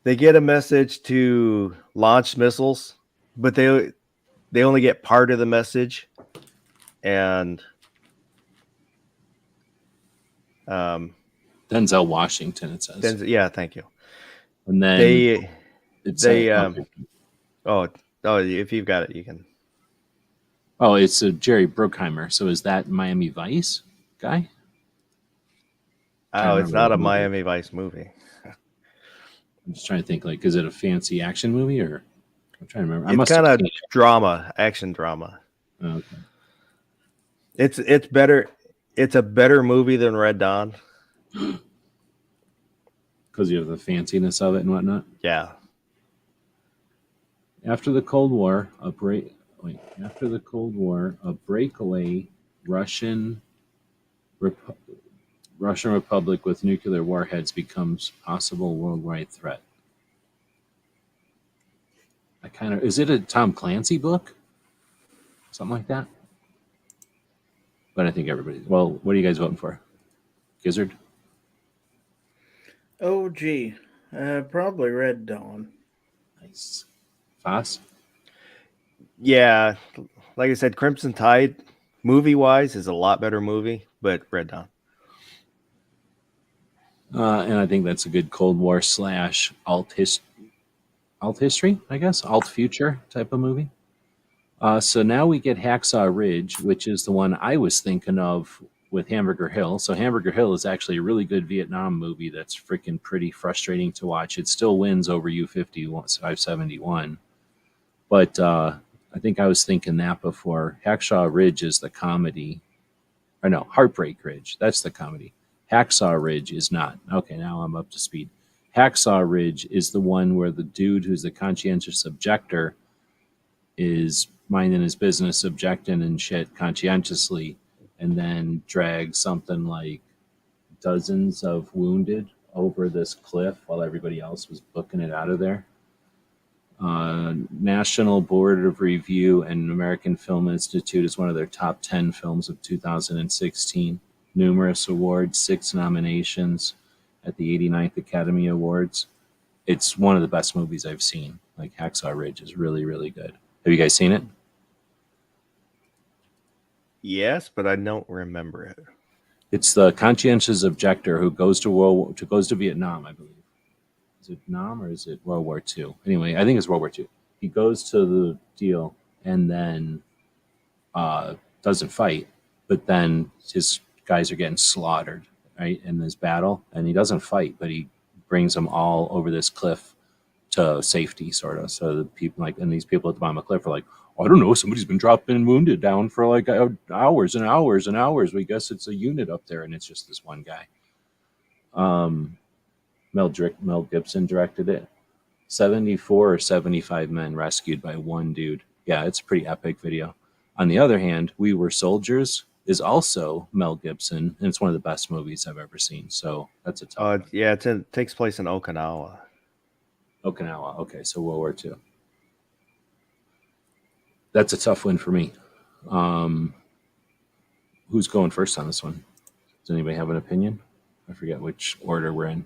a message to launch missiles, but they only get part of the message, and Denzel Washington, it says. Yeah, thank you. And then if you've got it, you can. Oh, it's a Jerry Bruckheimer. So is that Miami Vice guy? Oh, it's not a Miami Vice movie. I'm just trying to think, like, is it a fancy action movie or I'm trying to remember. It's kind of drama, action drama. Oh, okay. It's better. It's a better movie than Red Dawn. Because you have the fanciness of it and whatnot. Yeah. After the Cold War, a breakaway Russian Republic with nuclear warheads becomes possible worldwide threat. Is it a Tom Clancy book? Something like that? But I think well, what are you guys voting for? Gizzard? Oh, gee. Probably Red Dawn. Nice. Foss? Yeah. Like I said, Crimson Tide, movie-wise, is a lot better movie, but Red Dawn. And I think that's a good Cold War / alt history, I guess, alt future type of movie. So now we get Hacksaw Ridge, which is the one I was thinking of with Hamburger Hill. So Hamburger Hill is actually a really good Vietnam movie that's freaking pretty frustrating to watch. It still wins over U-50 571. But I think I was thinking that before. Hacksaw Ridge is the comedy. Or no, Heartbreak Ridge. That's the comedy. Hacksaw Ridge is not. Okay, now I'm up to speed. Hacksaw Ridge is the one where the dude who's the conscientious objector is minding his business, objecting and shit conscientiously, and then drags something like dozens of wounded over this cliff while everybody else was booking it out of there. National Board of Review and American Film Institute is one of their top 10 films of 2016. Numerous awards, 6 nominations at the 89th Academy Awards. It's one of the best movies I've seen. Like Hacksaw Ridge is really, really good. Have you guys seen it? Yes, but I don't remember it. It's the conscientious objector who goes to Vietnam, I believe. Is it Vietnam or is it World War II? Anyway, I think it's World War II. He goes to the deal and then doesn't fight, but then his guys are getting slaughtered, right, in this battle, and he doesn't fight, but he brings them all over this cliff to safety, sort of. So the people and these people at the bottom of the cliff are like, I don't know, somebody's been dropping wounded down for like hours and hours and hours. We guess it's a unit up there, and it's just this one guy. Mel Gibson directed it. 74 or 75 men rescued by one dude. Yeah, it's a pretty epic video. On the other hand, We Were Soldiers is also Mel Gibson, and it's one of the best movies I've ever seen. So that's a tough one. Yeah, it takes place in Okinawa. Okinawa. Okay, so World War II. That's a tough one for me. Who's going first on this one? Does anybody have an opinion? I forget which order we're in.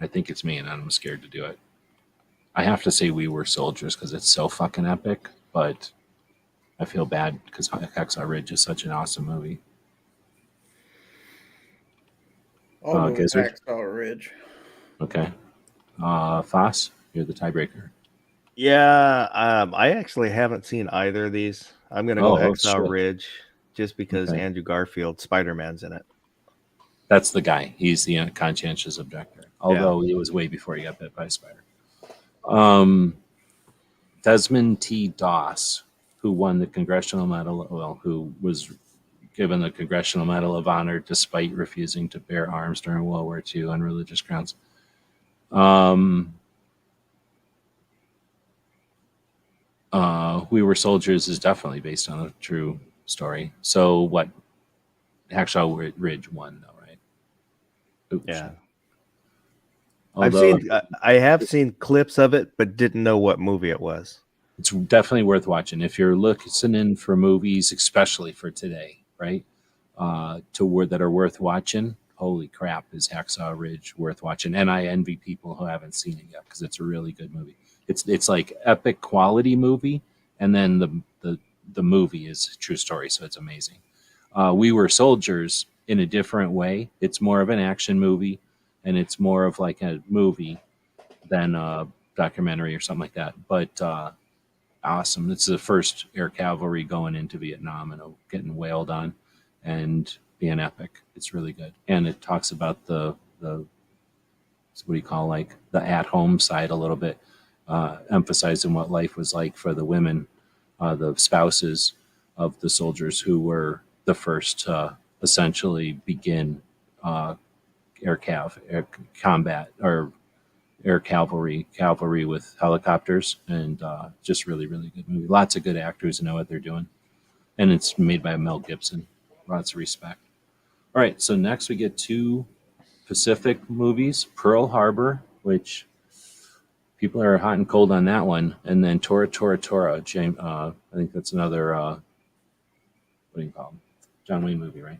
I think it's me, and I'm scared to do it. I have to say We Were Soldiers because it's so fucking epic, but I feel bad because Hacksaw Ridge is such an awesome movie. I'll go with Gizzard? Hacksaw Ridge. Okay. Foss, you're the tiebreaker. Yeah, I actually haven't seen either of these. I'm going to go Hacksaw Ridge just because Andrew Garfield, Spider-Man's in it. That's the guy. He's the conscientious objector, although it was way before he got bit by a spider. Desmond T. Doss, who won the Congressional Medal, who was given the Congressional Medal of Honor despite refusing to bear arms during World War II on religious grounds. We Were Soldiers is definitely based on a true story. So what? Hacksaw Ridge won, though, right? Oops. Yeah. Although, I have seen clips of it, but didn't know what movie it was. It's definitely worth watching if you're listening for movies, especially for today, right? That are worth watching. Holy crap, is Hacksaw Ridge worth watching? And I envy people who haven't seen it yet because it's a really good movie. It's like epic quality movie, and then the movie is a true story, so it's amazing. We Were Soldiers in a different way. It's more of an action movie, and it's more of like a movie than a documentary or something like that. But awesome. It's the first air cavalry going into Vietnam and getting wailed on and being epic. It's really good. And it talks about the what do you call, like the at-home side a little bit, emphasizing what life was like for the women, the spouses of the soldiers who were the first to essentially begin air combat or air cavalry with helicopters, and just really, really good movie. Lots of good actors who know what they're doing, and it's made by Mel Gibson. Lots of respect. All right, so next we get two Pacific movies: Pearl Harbor, which people are hot and cold on that one, and then Tora Tora Tora. James, I think that's another what do you call him? John Wayne movie, right?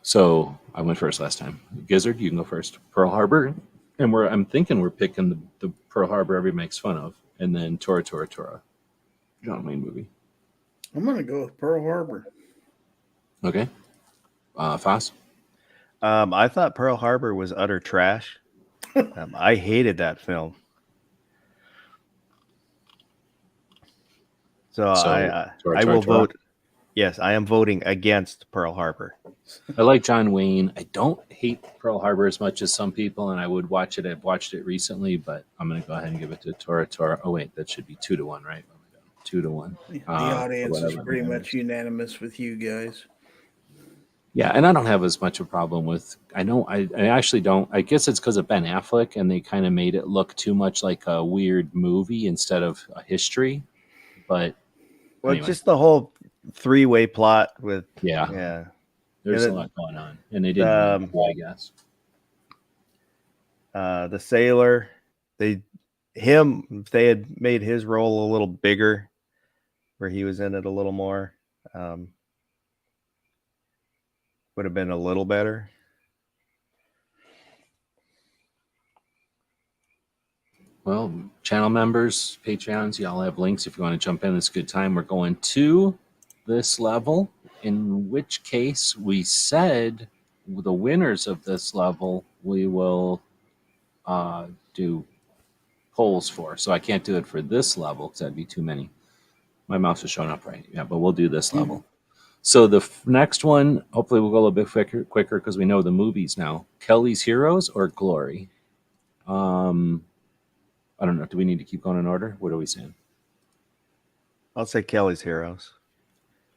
So I went first last time. Gizzard, you can go first. Pearl Harbor, and I'm thinking we're picking the Pearl Harbor everybody makes fun of, and then Tora Tora Tora, John Wayne movie. I'm gonna go with Pearl Harbor. Okay, Foss. I thought Pearl Harbor was utter trash. I hated that film. So I will vote. Yes, I am voting against Pearl Harbor. I like John Wayne. I don't hate Pearl Harbor as much as some people, and I would watch it. I've watched it recently, but I'm going to go ahead and give it to Tora Tora. Oh, wait, that should be 2-1, right? 2-1. The audience is pretty much unanimous with you guys. Yeah, and I don't have as much of a problem with. I actually don't. I guess it's because of Ben Affleck, and they kind of made it look too much like a weird movie instead of a history. But anyway. Just the whole three-way plot with there's a lot going on, and they didn't. I guess the sailor, if they had made his role a little bigger, where he was in it a little more, would have been a little better. Well, channel members, Patreons, y'all have links if you want to jump in. It's a good time. We're going to this level, in which case we said the winners of this level we will do polls for. So I can't do it for this level because that'd be too many. My mouse is showing up right. Yeah, but we'll do this level. So the next one, hopefully we'll go a little bit quicker because we know the movies now. Kelly's Heroes or Glory? I don't know. Do we need to keep going in order? What are we saying? I'll say Kelly's Heroes.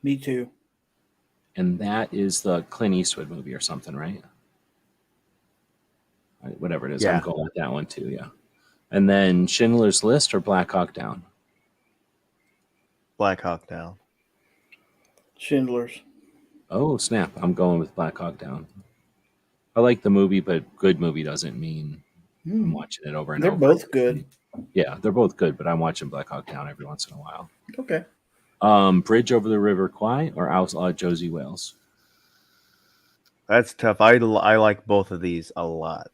Me too. And that is the Clint Eastwood movie or something, right? Whatever it is, Yeah. I'm going with that one too. Yeah. And then Schindler's List or Black Hawk Down? Black Hawk Down. Schindler's. Oh snap! I'm going with Black Hawk Down. I like the movie, but good movie doesn't mean I'm watching it over and They're over. They're both good. Yeah, they're both good, but I'm watching Black Hawk Down every once in a while. Okay. Bridge Over the River Kwai or Outlaw Josie Wales? That's tough. I like both of these a lot.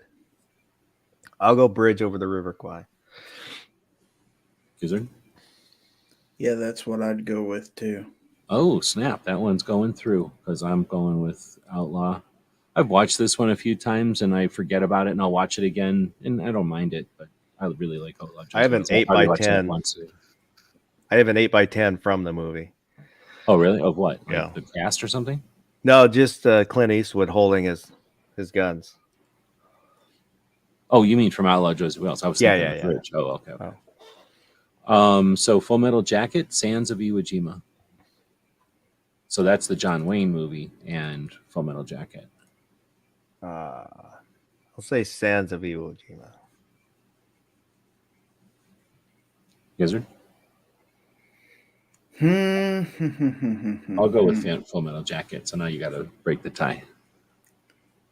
I'll go Bridge Over the River Kwai. Gizzard? Yeah, that's what I'd go with too. Oh, snap. That one's going through because I'm going with Outlaw. I've watched this one a few times and I forget about it and I'll watch it again and I don't mind it, but I really like Outlaw Josie I have an Wales. 8x10. I have an 8x10 from the movie. Oh, really? Of what? Like Yeah. the cast or something? No, just Clint Eastwood holding his guns. Oh, you mean from Outlaw Josie Wales? I was thinking of Bridge. Oh, okay. Oh. So Full Metal Jacket, Sands of Iwo Jima. So that's the John Wayne movie and Full Metal Jacket. I'll say Sands of Iwo Jima. Gizzard? I'll go with Full Metal Jacket. So now you got to break the tie.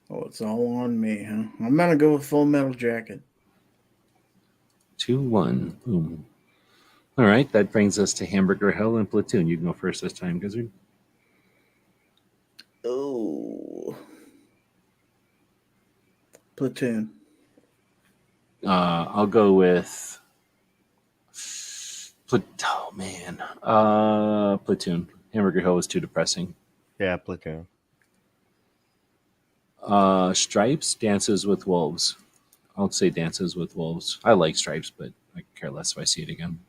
Oh, it's all on me, huh? I'm going to go with Full Metal Jacket. 2-1. Boom. All right. That brings us to Hamburger Hill and Platoon. You can go first this time, Gizzard. Oh. Platoon. I'll go with Platoon. Hamburger Hill was too depressing. Yeah, Platoon. Stripes, Dances with Wolves. I'll say Dances with Wolves. I like Stripes, but I care less if I see it again.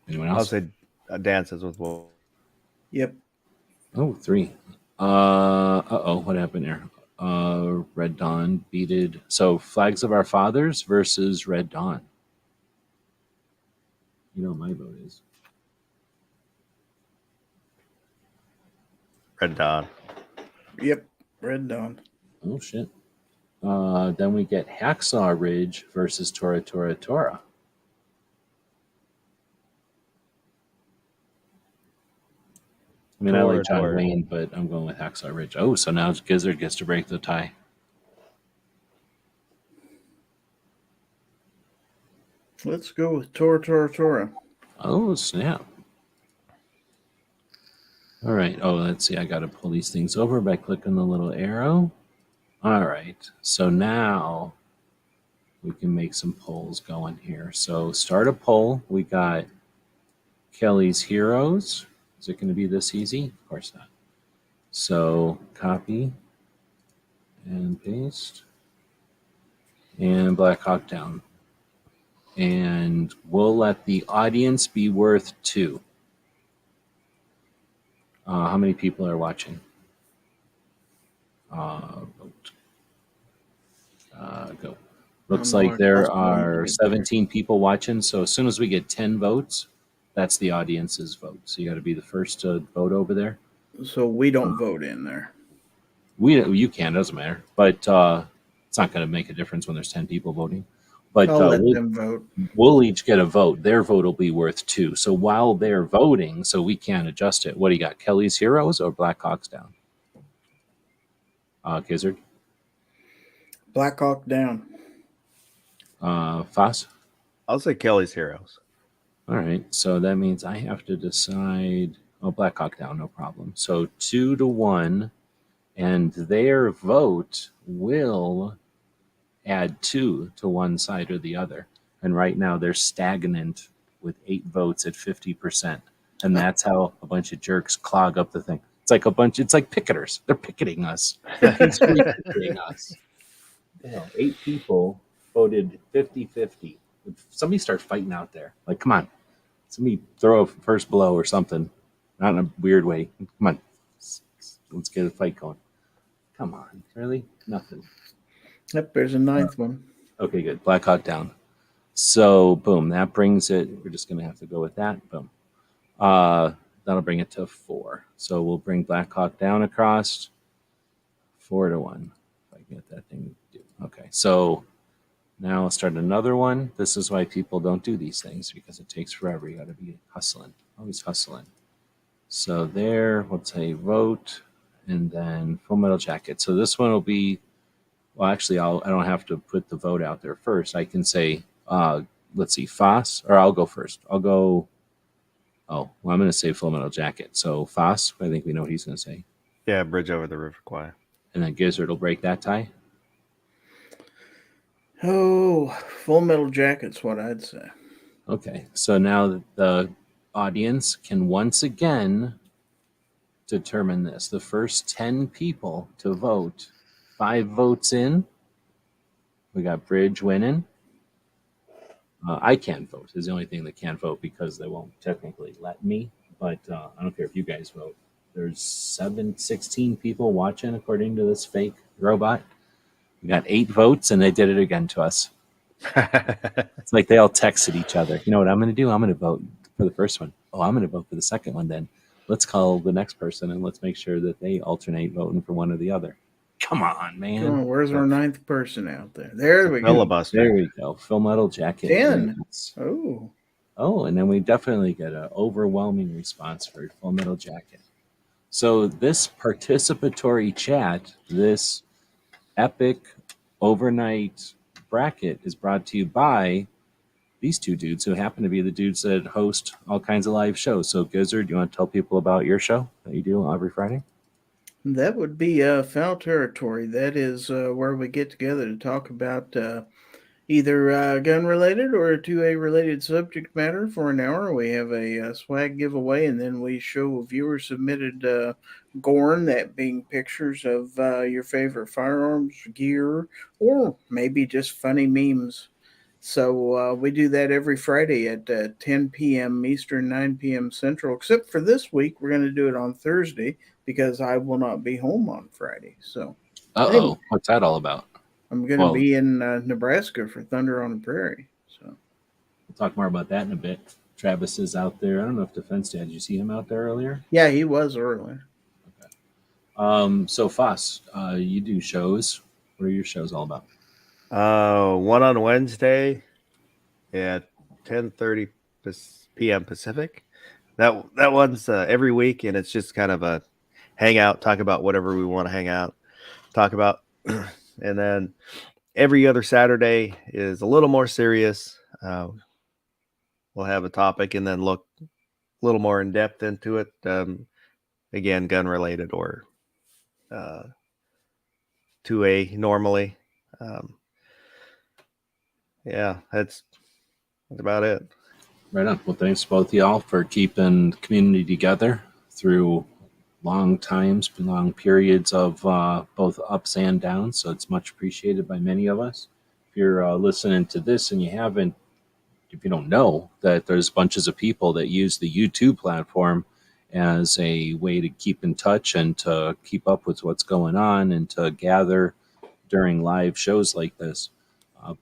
Anyone else? I'll say Dances with Wolves. Yep. Oh, 3. What happened there? Red Dawn beated. So Flags of Our Fathers versus Red Dawn. You know what my vote is. Red Dawn. Yep. Red Dawn. Oh, shit. Then we get Hacksaw Ridge versus Tora Tora Tora. I mean, I like John Wayne, but I'm going with Hacksaw Ridge. Oh, so now Gizzard gets to break the tie. Let's go with Tora Tora Tora. Oh, snap. All right. Oh, let's see. I got to pull these things over by clicking the little arrow. All right. So now we can make some polls going here. So start a poll. We got Kelly's Heroes. Is it going to be this easy? Of course not. So copy and paste and Black Hawk Down. And we'll let the audience be worth 2. How many people are watching? Vote. Go. Looks like there are 17 people watching. So as soon as we get 10 votes, that's the audience's vote. So you got to be the first to vote over there. So we don't vote in there. You can, doesn't matter. But it's not going to make a difference when there's 10 people voting. But I'll let them vote. We'll each get a vote. Their vote will be worth 2. So while they're voting, so we can't adjust it. What do you got? Kelly's Heroes or Black Hawks Down? Gizzard? Black Hawk Down. Foss? I'll say Kelly's Heroes. All right. So that means I have to decide. Oh, Black Hawk Down, no problem. So 2-1. And their vote will add 2 to one side or the other. and right now they're stagnant with 8 votes at 50%. And that's how a bunch of jerks clog up the thing. It's like it's like picketers. They're picketing us. They're peacefully picketing us. 8 people voted 50-50. Somebody start fighting out there. Like, come on. Somebody throw a first blow or something. Not in a weird way. Come on. Let's get a fight going. Come on. Really? Nothing. Yep, there's a 9th one. Okay, good. Black Hawk Down. So, boom. That brings it. We're just going to have to go with that. Boom. That'll bring it to 4. So we'll bring Black Hawk Down across 4-1. If I can get that thing to do. Okay. So now I'll start another one. This is why people don't do these things, because it takes forever. You got to be hustling. Always hustling. So there, we'll say vote, and then Full Metal Jacket. So this one will be, well, actually, I don't have to put the vote out there first. I can say, let's see, Foss, or I'll go first. I'll go, oh, well, I'm going to say Full Metal Jacket. So Foss, I think we know what he's going to say. Yeah, Bridge Over the River Kwai. And then Gizzard will break that tie. Oh, Full Metal Jacket's what I'd say. Okay, so now the audience can once again determine this. The first 10 people to vote, 5 votes in, we got Bridge winning. I can't vote. Is the only thing that can't vote because they won't technically let me. But I don't care if you guys vote. There's 16 people watching according to this fake robot. We got 8 votes, and they did it again to us. It's like they all texted each other. You know what I'm going to do? I'm going to vote for the first one. Oh, I'm going to vote for the second one then. Let's call the next person and let's make sure that they alternate voting for one or the other. Come on, man. Come on, where's our 9th person out there? There we go. Filibuster. There we go. Full Metal Jacket. 10. Wins. Oh, and then we definitely get an overwhelming response for Full Metal Jacket. So this participatory chat, this epic overnight bracket is brought to you by these 2 dudes who happen to be the dudes that host all kinds of live shows. So Gizzard, you want to tell people about your show that you do every Friday? That would be Foul Territory. That is where we get together to talk about either gun-related or 2A-related subject matter for an hour. We have a swag giveaway, and then we show viewer-submitted gorn, that being pictures of your favorite firearms, gear, or maybe just funny memes. So we do that every Friday at 10 p.m. Eastern, 9 p.m. Central, except for this week. We're going to do it on Thursday because I will not be home on Friday. So, Uh-oh. What's that all about? I'm going to be in Nebraska for Thunder on the Prairie. So we'll talk more about that in a bit. Travis is out there. I don't know if Defense Dad, did you see him out there earlier? Yeah, he was earlier. Okay. So Foss, you do shows. What are your shows all about? One on Wednesday at 10:30 p.m. Pacific. That one's every week, and it's just kind of a hangout, talk about whatever we want to hang out, talk about. And then every other Saturday is a little more serious. We'll have a topic and then look a little more in depth into it. Again, gun related or 2A normally. Yeah, that's about it. Right on. Well, thanks both of y'all for keeping the community together through long times, long periods of both ups and downs. So it's much appreciated by many of us. If you're listening to this and if you don't know that there's bunches of people that use the YouTube platform as a way to keep in touch and to keep up with what's going on and to gather during live shows like this.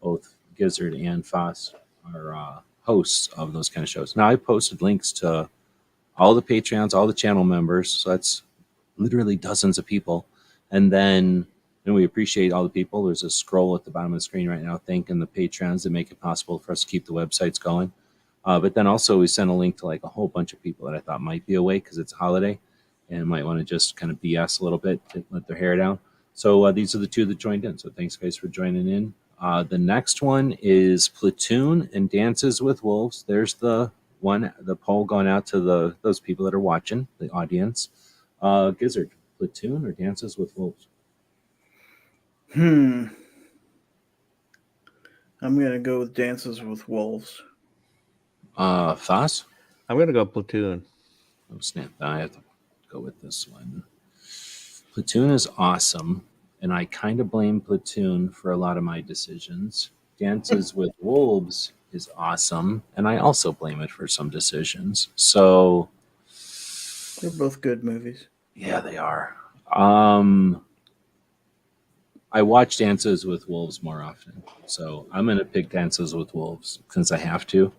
Both Gizzard and Foss are hosts of those kind of shows. Now, I posted links to all the Patreons, all the channel members. So that's literally dozens of people. And then we appreciate all the people. There's a scroll at the bottom of the screen right now thanking the Patreons that make it possible for us to keep the websites going. But then also we sent a link to like a whole bunch of people that I thought might be awake because it's a holiday and might want to just kind of BS a little bit, to let their hair down. So these are the 2 that joined in. So thanks, guys, for joining in. The next one is Platoon and Dances with Wolves. There's the poll going out to those people that are watching, the audience. Gizzard, Platoon or Dances with Wolves? I'm going to go with Dances with Wolves. Foss? I'm gonna go Platoon. Oh, snap. I have to go with this one. Platoon is awesome, and I kind of blame Platoon for a lot of my decisions. Dances with Wolves is awesome, and I also blame it for some decisions. So, They're both good movies. yeah, they are. I watch Dances with Wolves more often, so I'm going to pick Dances with Wolves since I have to.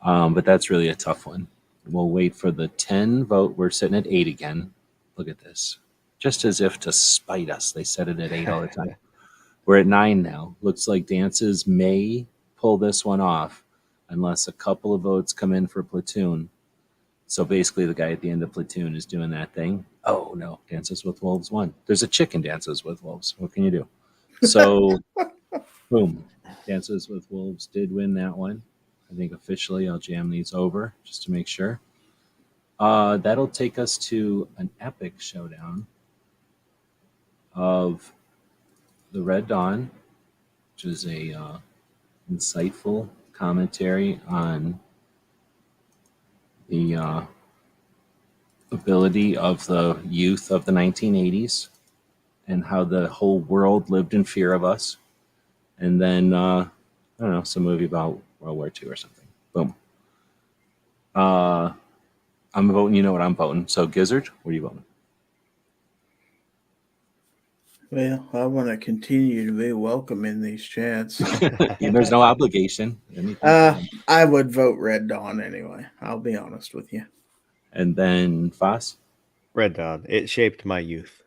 But that's really a tough one. We'll wait for the 10 vote. We're sitting at 8 again. Look at this. Just as if to spite us, they set it at 8 all the time. We're at 9 now. Looks like Dances may pull this one off unless a couple of votes come in for Platoon. So basically, the guy at the end of Platoon is doing that thing. Oh, no. Dances with Wolves won. There's a chicken Dances with Wolves. What can you do? So, boom. Dances with Wolves did win that one. I think officially I'll jam these over just to make sure. That'll take us to an epic showdown of the Red Dawn, which is a insightful commentary on the ability of the youth of the 1980s and how the whole world lived in fear of us. And then, I don't know, some movie about World War II or something. Boom. I'm voting, you know what I'm voting. So, Gizzard, what are you voting? Well, I want to continue to be welcome in these chats. There's no obligation. Anything. I would vote Red Dawn anyway. I'll be honest with you. And then Foss. Red Dawn. It shaped my youth.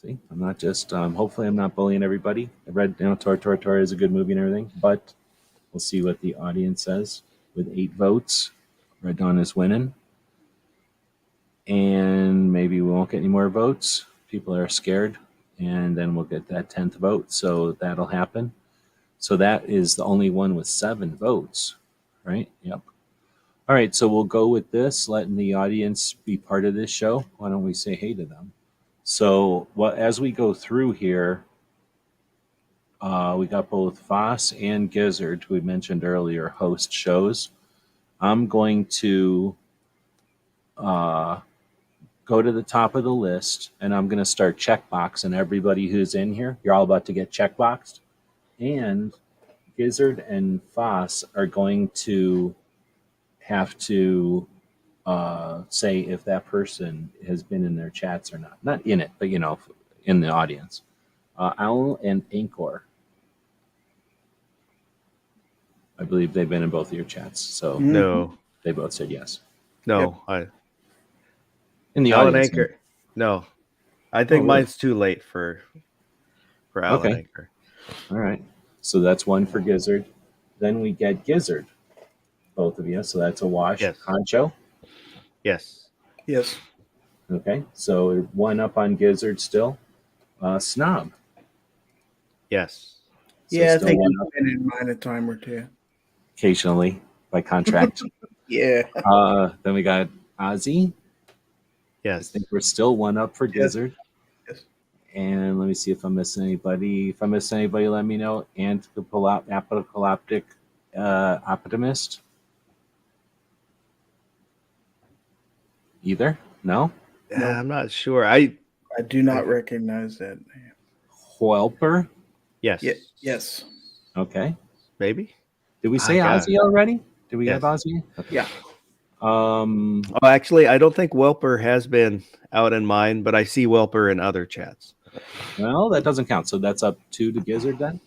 See, I'm not just. Hopefully, I'm not bullying everybody. I read, Tor is a good movie and everything, but we'll see what the audience says. With 8 votes, Red Dawn is winning, and maybe we won't get any more votes. People are scared, and then we'll get that 10th vote. So that'll happen. So that is the only one with 7 votes, right? Yep. All right, so we'll go with this, letting the audience be part of this show. Why don't we say hey to them? So, as we go through here, we got both Foss and Gizzard, who we mentioned earlier, host shows. I'm going to uh, go to the top of the list, and I'm going to start checkboxing everybody who's in here. You're all about to get checkboxed. And Gizzard and Foss are going to have to say if that person has been in their chats or not. Not in it, but in the audience. Owl and Anchor, I believe they've been in both of your chats, so No. they both said yes. No. In the Alan audience, Anchor. No. I think really? mine's too late for Alan Okay. Anchor. All right. So that's one for Gizzard. Then we get Gizzard, both of you. So that's a wash. Yes. Concho. Yes. Yes. Okay. So 1 up on Gizzard still. Snob. Yes. So Yeah, I still think 1 I've up been in mine a time or two. occasionally by contract. Yeah. Then we got Ozzy. I Yes. think we're still 1 up for Gizzard. Yes. And let me see if I'm missing anybody. If I miss anybody, let me know. Apocalyptic optimist. Either? No? No. I'm not sure. I do not recognize that name. Whelper? Yes. Yes. Okay. Maybe. Did we say God. Ozzy already? Did we Yes. have Ozzy? Okay. Yeah. Oh, actually, I don't think Welper has been out in mine, but I see Welper in other chats. Well, that doesn't count. So that's up 2 to Gizzard then?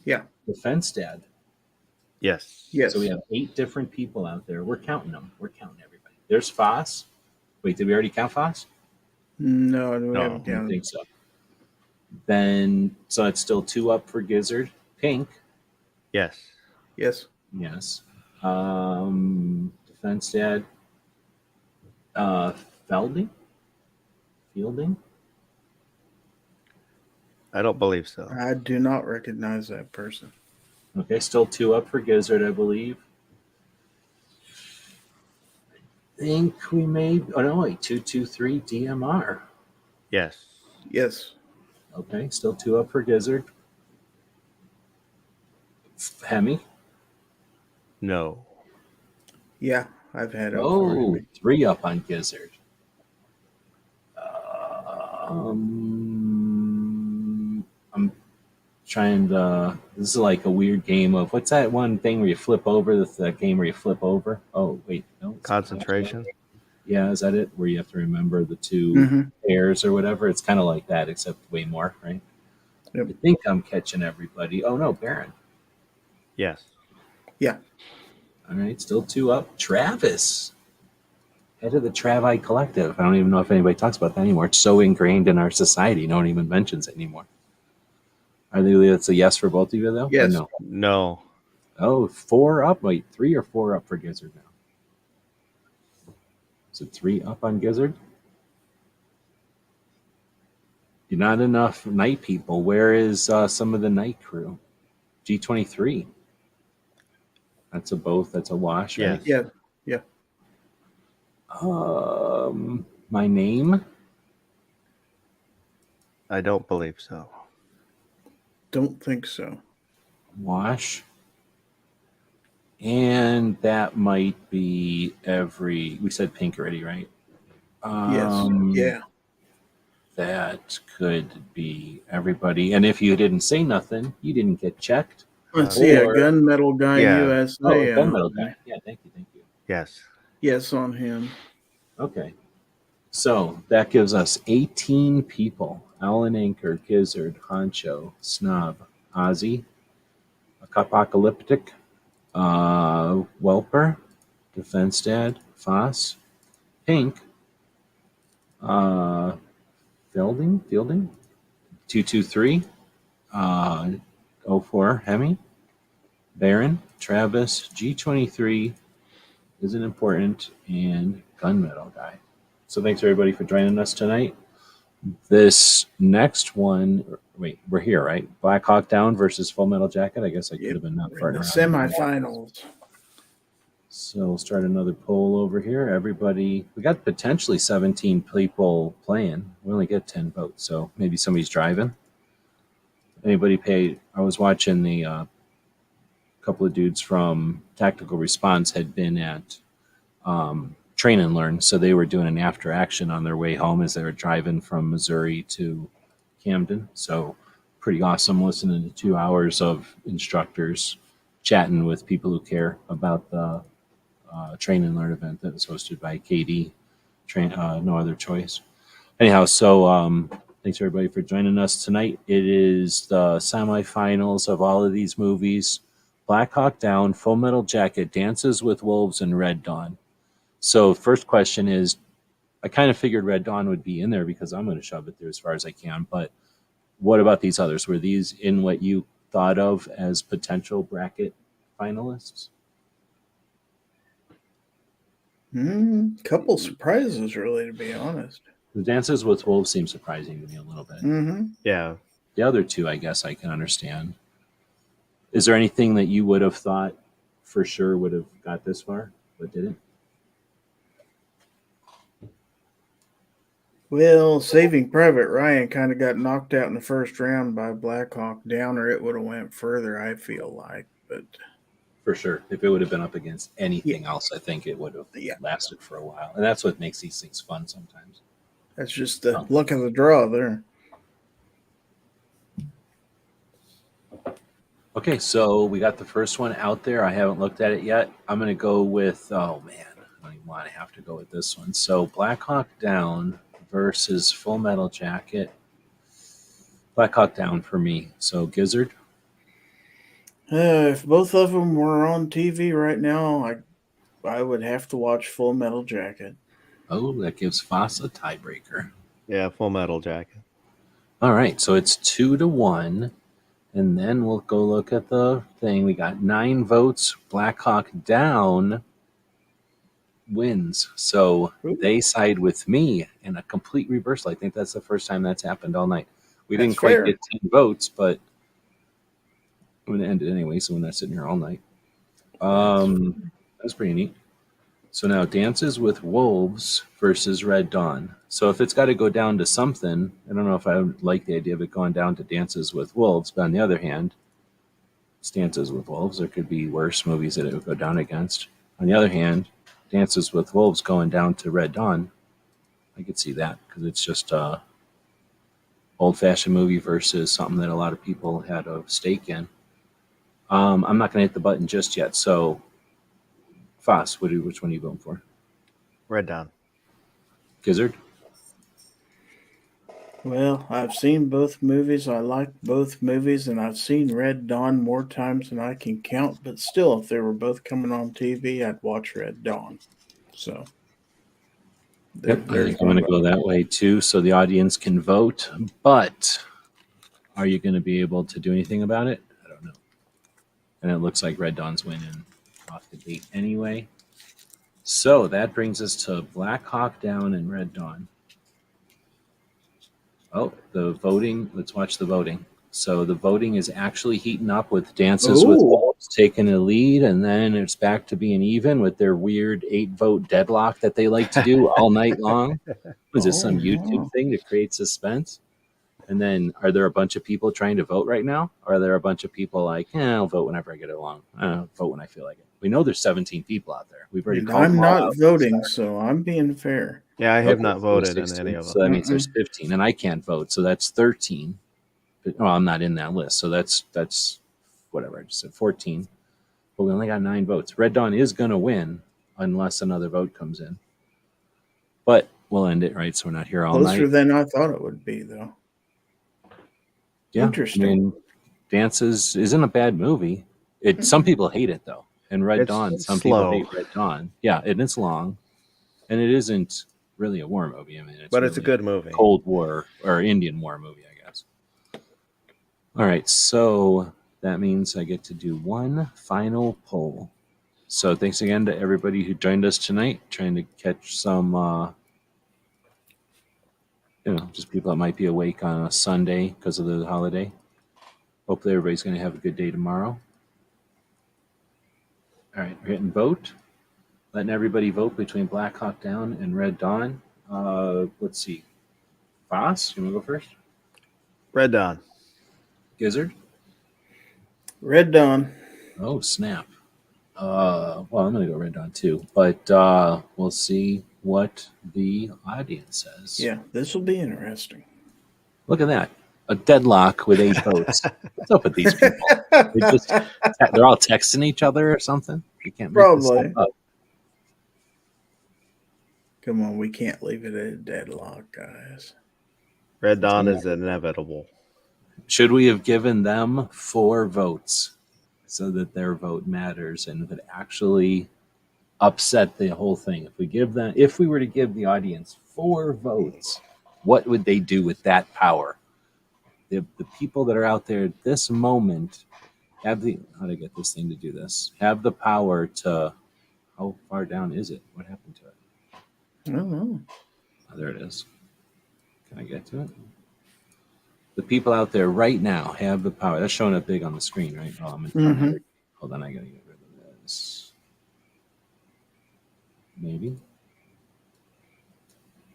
Yeah. Defense Dad. Yes. Yes. So we have 8 different people out there. We're counting them. We're counting everybody. There's Foss. Wait, did we already count Foss? No, we No, haven't I don't counted. think so. Then, so it's still 2 up for Gizzard. Pink. Yes. Yes. Yes. Defense Dad. Fielding? I don't believe so. I do not recognize that person. Okay, still 2 up for Gizzard, I believe. I think we made. Oh no, wait, 223 DMR. Yes. Yes. Okay, still 2 up for Gizzard. Hemi? No. Yeah, I've had up for Oh, him. 3 up on Gizzard. I'm trying to. This is like a weird game of what's that one thing where you flip over? The game where you flip over. Oh wait, no, it's Concentration. Yeah, is that it? Where you have to remember the two Mm-hmm. pairs or whatever. It's kind of like that, except way more, right? Yep. I think I'm catching everybody. Oh no, Baron. Yes. Yeah. All right, still 2 up. Travis, head of the Travi Collective. I don't even know if anybody talks about that anymore. It's so ingrained in our society, no one even mentions it anymore. I think that's a yes for both of you, though, or Yes. no? No. Oh, 4 up. Wait, 3 or 4 up for Gizzard now. Is it 3 up on Gizzard? You're not enough night people. Where is some of the night crew? G23. That's a both. That's a wash, right? Yes. Yeah. Yeah. My name. I don't believe so. Don't think so. Wash. And that might be we said pink already, right? Yes. Yeah. That could be everybody. And if you didn't say nothing, you didn't get checked. Let's see. A Or, gunmetal guy Yeah. oh, USA. gunmetal guy. Yeah, thank you. Yes. Yes on him. Okay. So that gives us 18 people. Alan Anchor, Gizzard, Honcho, Snob, Ozzy, Apocalyptic, Welper, Defense Dad, Foss, Pink, uh, Fielding, 223, uh, 04, Hemi, Baron, Travis, G23 isn't important, and Gunmetal Guy. So thanks everybody for joining us tonight. This next one, wait, we're here, right? Black Hawk Down versus Full Metal Jacket. I guess I could have been not We're in farting the around. semifinals. So we'll start another poll over here. Everybody, we got potentially 17 people playing. We only get 10 votes, so maybe somebody's driving. Anybody paid? I was watching the couple of dudes from Tactical Response had been at Train and Learn, so they were doing an after action on their way home as they were driving from Missouri to Camden. So pretty awesome listening to 2 hours of instructors chatting with people who care about the Train and Learn event that was hosted by KD. No Other Choice. Anyhow, so thanks everybody for joining us tonight. It is the semifinals of all of these movies: Black Hawk Down, Full Metal Jacket, Dances with Wolves, and Red Dawn. So first question is, I kind of figured Red Dawn would be in there because I'm going to shove it through as far as I can. But what about these others? Were these in what you thought of as potential bracket finalists? Couple surprises, really, to be honest. The Dances with Wolves seem surprising to me a little bit. Mm-hmm. Yeah. The other two, I guess I can understand. Is there anything that you would have thought for sure would have got this far, but didn't? Well, Saving Private Ryan kind of got knocked out in the first round by Black Hawk Down, or it would have went further, I feel like. But For sure. If it would have been up against anything else, I think it would have yeah, lasted for a while. And that's what makes these things fun sometimes. that's just the luck of the draw there. Okay, so we got the first one out there. I haven't looked at it yet. I'm going to go with, oh man, I don't even want to have to go with this one. So Black Hawk Down versus Full Metal Jacket. Black Hawk Down for me. So Gizzard. If both of them were on TV right now, I would have to watch Full Metal Jacket. Oh, that gives Foss a tiebreaker. Yeah. Full Metal Jacket. All right, so it's 2-1. And then we'll go look at the thing. We got 9 votes. Black Hawk Down wins. So they side with me in a complete reversal. I think that's the first time that's happened all night. We That's didn't quite fair. get 10 votes, but I'm going to end it anyway, so we're not sitting here all night. That's pretty neat. So now Dances with Wolves versus Red Dawn. So if it's got to go down to something, I don't know if I would like the idea of it going down to Dances with Wolves, but on the other hand, Dances with Wolves. There could be worse movies that it would go down against. On the other hand, Dances with Wolves going down to Red Dawn, I could see that because it's just a old-fashioned movie versus something that a lot of people had a stake in. I'm not going to hit the button just yet. So, Foss, which one are you voting for? Red Dawn. Gizzard? Well, I've seen both movies. I like both movies, and I've seen Red Dawn more times than I can count. But still, if they were both coming on TV, I'd watch Red Dawn. So, Yep, I there's think I'm my going to go vote. that way too, so the audience can vote. But are you going to be able to do anything about it? I don't know. And it looks like Red Dawn's winning off the gate anyway. So that brings us to Black Hawk Down and Red Dawn. Oh, the voting. Let's watch the voting. So the voting is actually heating up with Dances with Ooh. Wolves taking a lead, and then it's back to being even with their weird 8-vote deadlock that they like to do all night long. Was this some YouTube Wow. thing to create suspense? And then, are there a bunch of people trying to vote right now? Or are there a bunch of people like, I'll vote whenever I get along. I'll vote when I feel like it. We know there's 17 people out there. We've already And called I'm them all not out. voting, so I'm being fair. Yeah, I have Okay, not so there's voted in 16. any of So them. that means there's 15, and I can't vote. So that's 13. Well, I'm not in that list. So that's whatever. I just said 14. But we only got 9 votes. Red Dawn is going to win unless another vote comes in. But we'll end it, right? So we're not here all Closer night. than I thought it would be, though. Yeah. Interesting. I mean, Dances isn't a bad movie. Some people hate it though. And Red It's Dawn, some people slow, hate Red Dawn. Yeah, and it's long, and it isn't really a war movie. I mean, it's but it's a really a good movie. Cold War or Indian War movie, I guess. All right, so that means I get to do one final poll. So thanks again to everybody who joined us tonight, trying to catch some, just people that might be awake on a Sunday because of the holiday. Hopefully, everybody's going to have a good day tomorrow. All right, we're hitting vote. Letting everybody vote between Black Hawk Down and Red Dawn. Let's see. Foss, you want to go first? Red Dawn. Gizzard? Red Dawn. Oh, snap. Well, I'm going to go Red Dawn too, but we'll see what the audience says. Yeah, this will be interesting. Look at that. A deadlock with 8 votes. What's up with these people? They're all texting each other or something? You can't make this stuff Probably. up. Come on, we can't leave it at a deadlock, guys. Red Dawn is inevitable. Should we have given them 4 votes so that their vote matters and would actually upset the whole thing? If we were to give the audience 4 votes, what would they do with that power? The people that are out there at this moment have how to get this thing to do this? Have the power to. How far down is it? What happened to it? I don't know. Oh, there it is. Can I get to it? The people out there right now have the power. That's showing up big on the screen, right? Oh, I'm in front of everybody. Hold on, I gotta get rid of this. Maybe.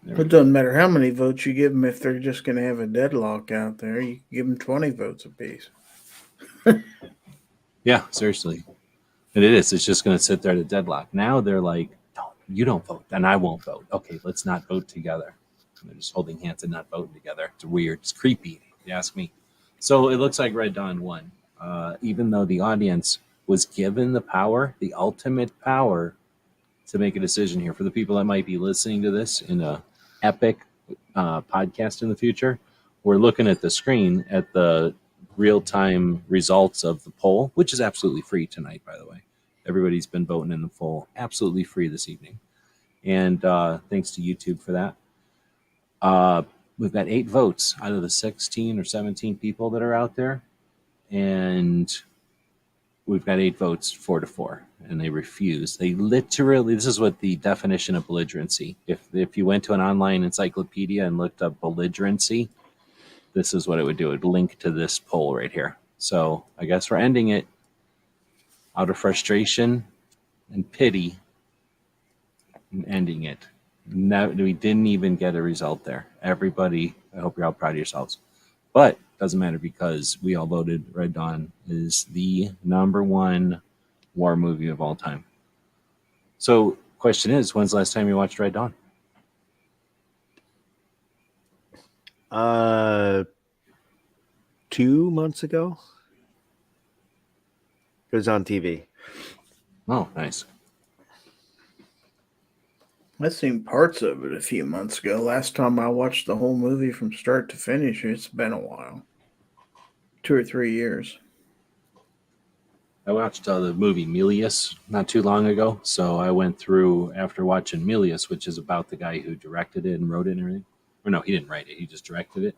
It doesn't matter how many votes you give them if they're just going to have a deadlock out there. You can give them 20 votes apiece. Yeah, seriously. And it is. It's just going to sit there at a deadlock. Now they're like, no, you don't vote, and I won't vote. Okay, let's not vote together. And they're just holding hands and not voting together. It's weird. It's creepy, if you ask me. So it looks like Red Dawn won. Even though the audience was given the power, the ultimate power to make a decision here. For the people that might be listening to this in a epic podcast in the future, we're looking at the screen at the real-time results of the poll, which is absolutely free tonight, by the way. Everybody's been voting in the poll, absolutely free this evening. And thanks to YouTube for that. We've got 8 votes out of the 16 or 17 people that are out there. And we've got 8 votes, 4-4, and they refuse. They literally, this is what the definition of belligerency. If you went to an online encyclopedia and looked up belligerency, this is what it would do. It would link to this poll right here. So I guess we're ending it out of frustration and pity and ending it. No, we didn't even get a result there. Everybody, I hope you're all proud of yourselves. But Doesn't matter because we all voted Red Dawn is the #1 war movie of all time. So, question is, when's the last time you watched Red Dawn? 2 months ago. It was on TV. Oh, nice. I seen parts of it a few months ago. Last time I watched the whole movie from start to finish, it's been a while. 2 or 3 years. I watched the movie Milius not too long ago, so I went through after watching Milius, which is about the guy who directed it and wrote it and everything. Or no, he didn't write it; he just directed it.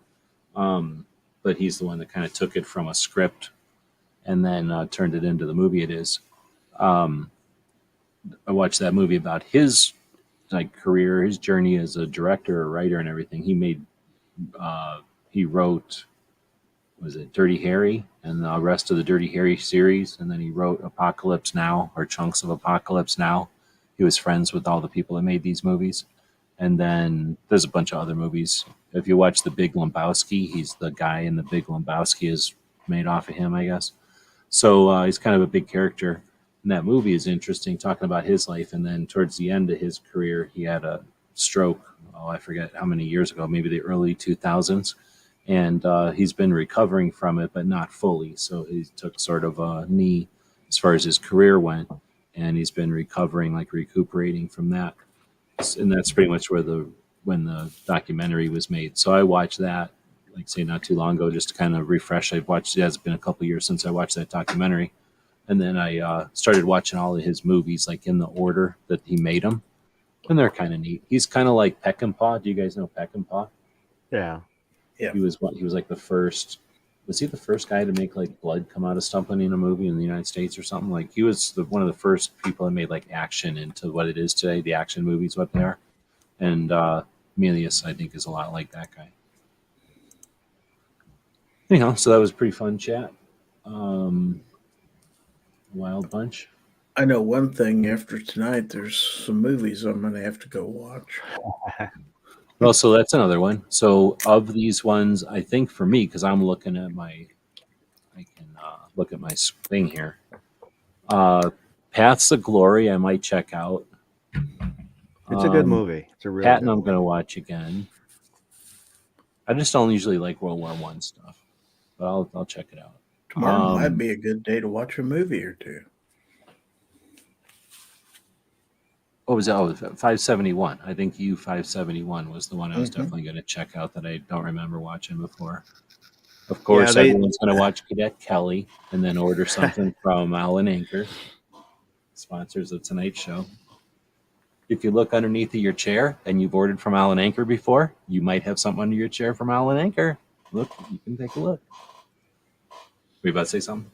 But he's the one that kind of took it from a script and then turned it into the movie it is. I watched that movie about his career, his journey as a director, or writer, and everything. He wrote, was it Dirty Harry and the rest of the Dirty Harry series, and then he wrote Apocalypse Now or chunks of Apocalypse Now. He was friends with all the people that made these movies, and then there's a bunch of other movies. If you watch The Big Lebowski, he's the guy in The Big Lebowski is made off of him, I guess. So he's kind of a big character. And that movie is interesting, talking about his life. And then towards the end of his career, he had a stroke. Oh, I forget how many years ago, maybe the early 2000s. And he's been recovering from it, but not fully. So he took sort of a knee as far as his career went. And he's been recovering, like recuperating from that. And that's pretty much when the documentary was made. So I watched that, like say not too long ago, just to kind of refresh. I've watched it has been a couple of years since I watched that documentary, and then I started watching all of his movies like in the order that he made them, and they're kind of neat. He's kind of like Peckinpah. Do you guys know Peckinpah? Yeah. Yeah. He was like the first. Was he the first guy to make like blood come out of something in a movie in the United States or something? Like he was one of the first people that made like action into what it is today. The action movies, what they are, and Milius, I think, is a lot like that guy. Anyhow, so that was a pretty fun chat. Wild bunch. I know one thing after tonight, there's some movies I'm going to have to go watch. Well, so that's another one. So of these ones, I think for me, because I'm looking at I can look at my thing here. Paths of Glory, I might check out. It's a good movie. It's a really Patton, good I'm movie. going to watch again. I just don't usually like World War I stuff, but I'll check it out. Tomorrow might be a good day to watch a movie or two. What was that? Oh, 571. I think U-571 was the one I was definitely going to check out that I don't remember watching before. Of course, everyone's going to watch Cadet Kelly and then order something from Alan Anchor, sponsors of tonight's show. If you look underneath of your chair and you've ordered from Alan Anchor before, you might have something under your chair from Alan Anchor. Look, you can take a look. Were you about to say something?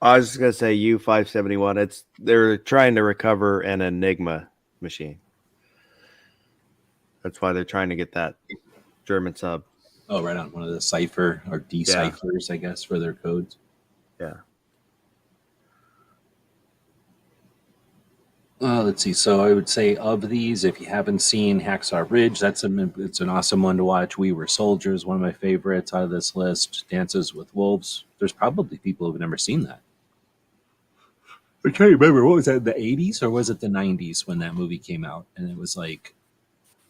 I was just gonna say U-571. They're trying to recover an Enigma machine. That's why they're trying to get that German sub. Oh, right on one of the cipher or deciphers, I guess, for their codes. Yeah. Let's see. So I would say of these, if you haven't seen Hacksaw Ridge, it's an awesome one to watch. We Were Soldiers, one of my favorites out of this list. Dances with Wolves. There's probably people who've never seen that. I can't remember. What was that? The 80s or was it the 90s when that movie came out? And it was like,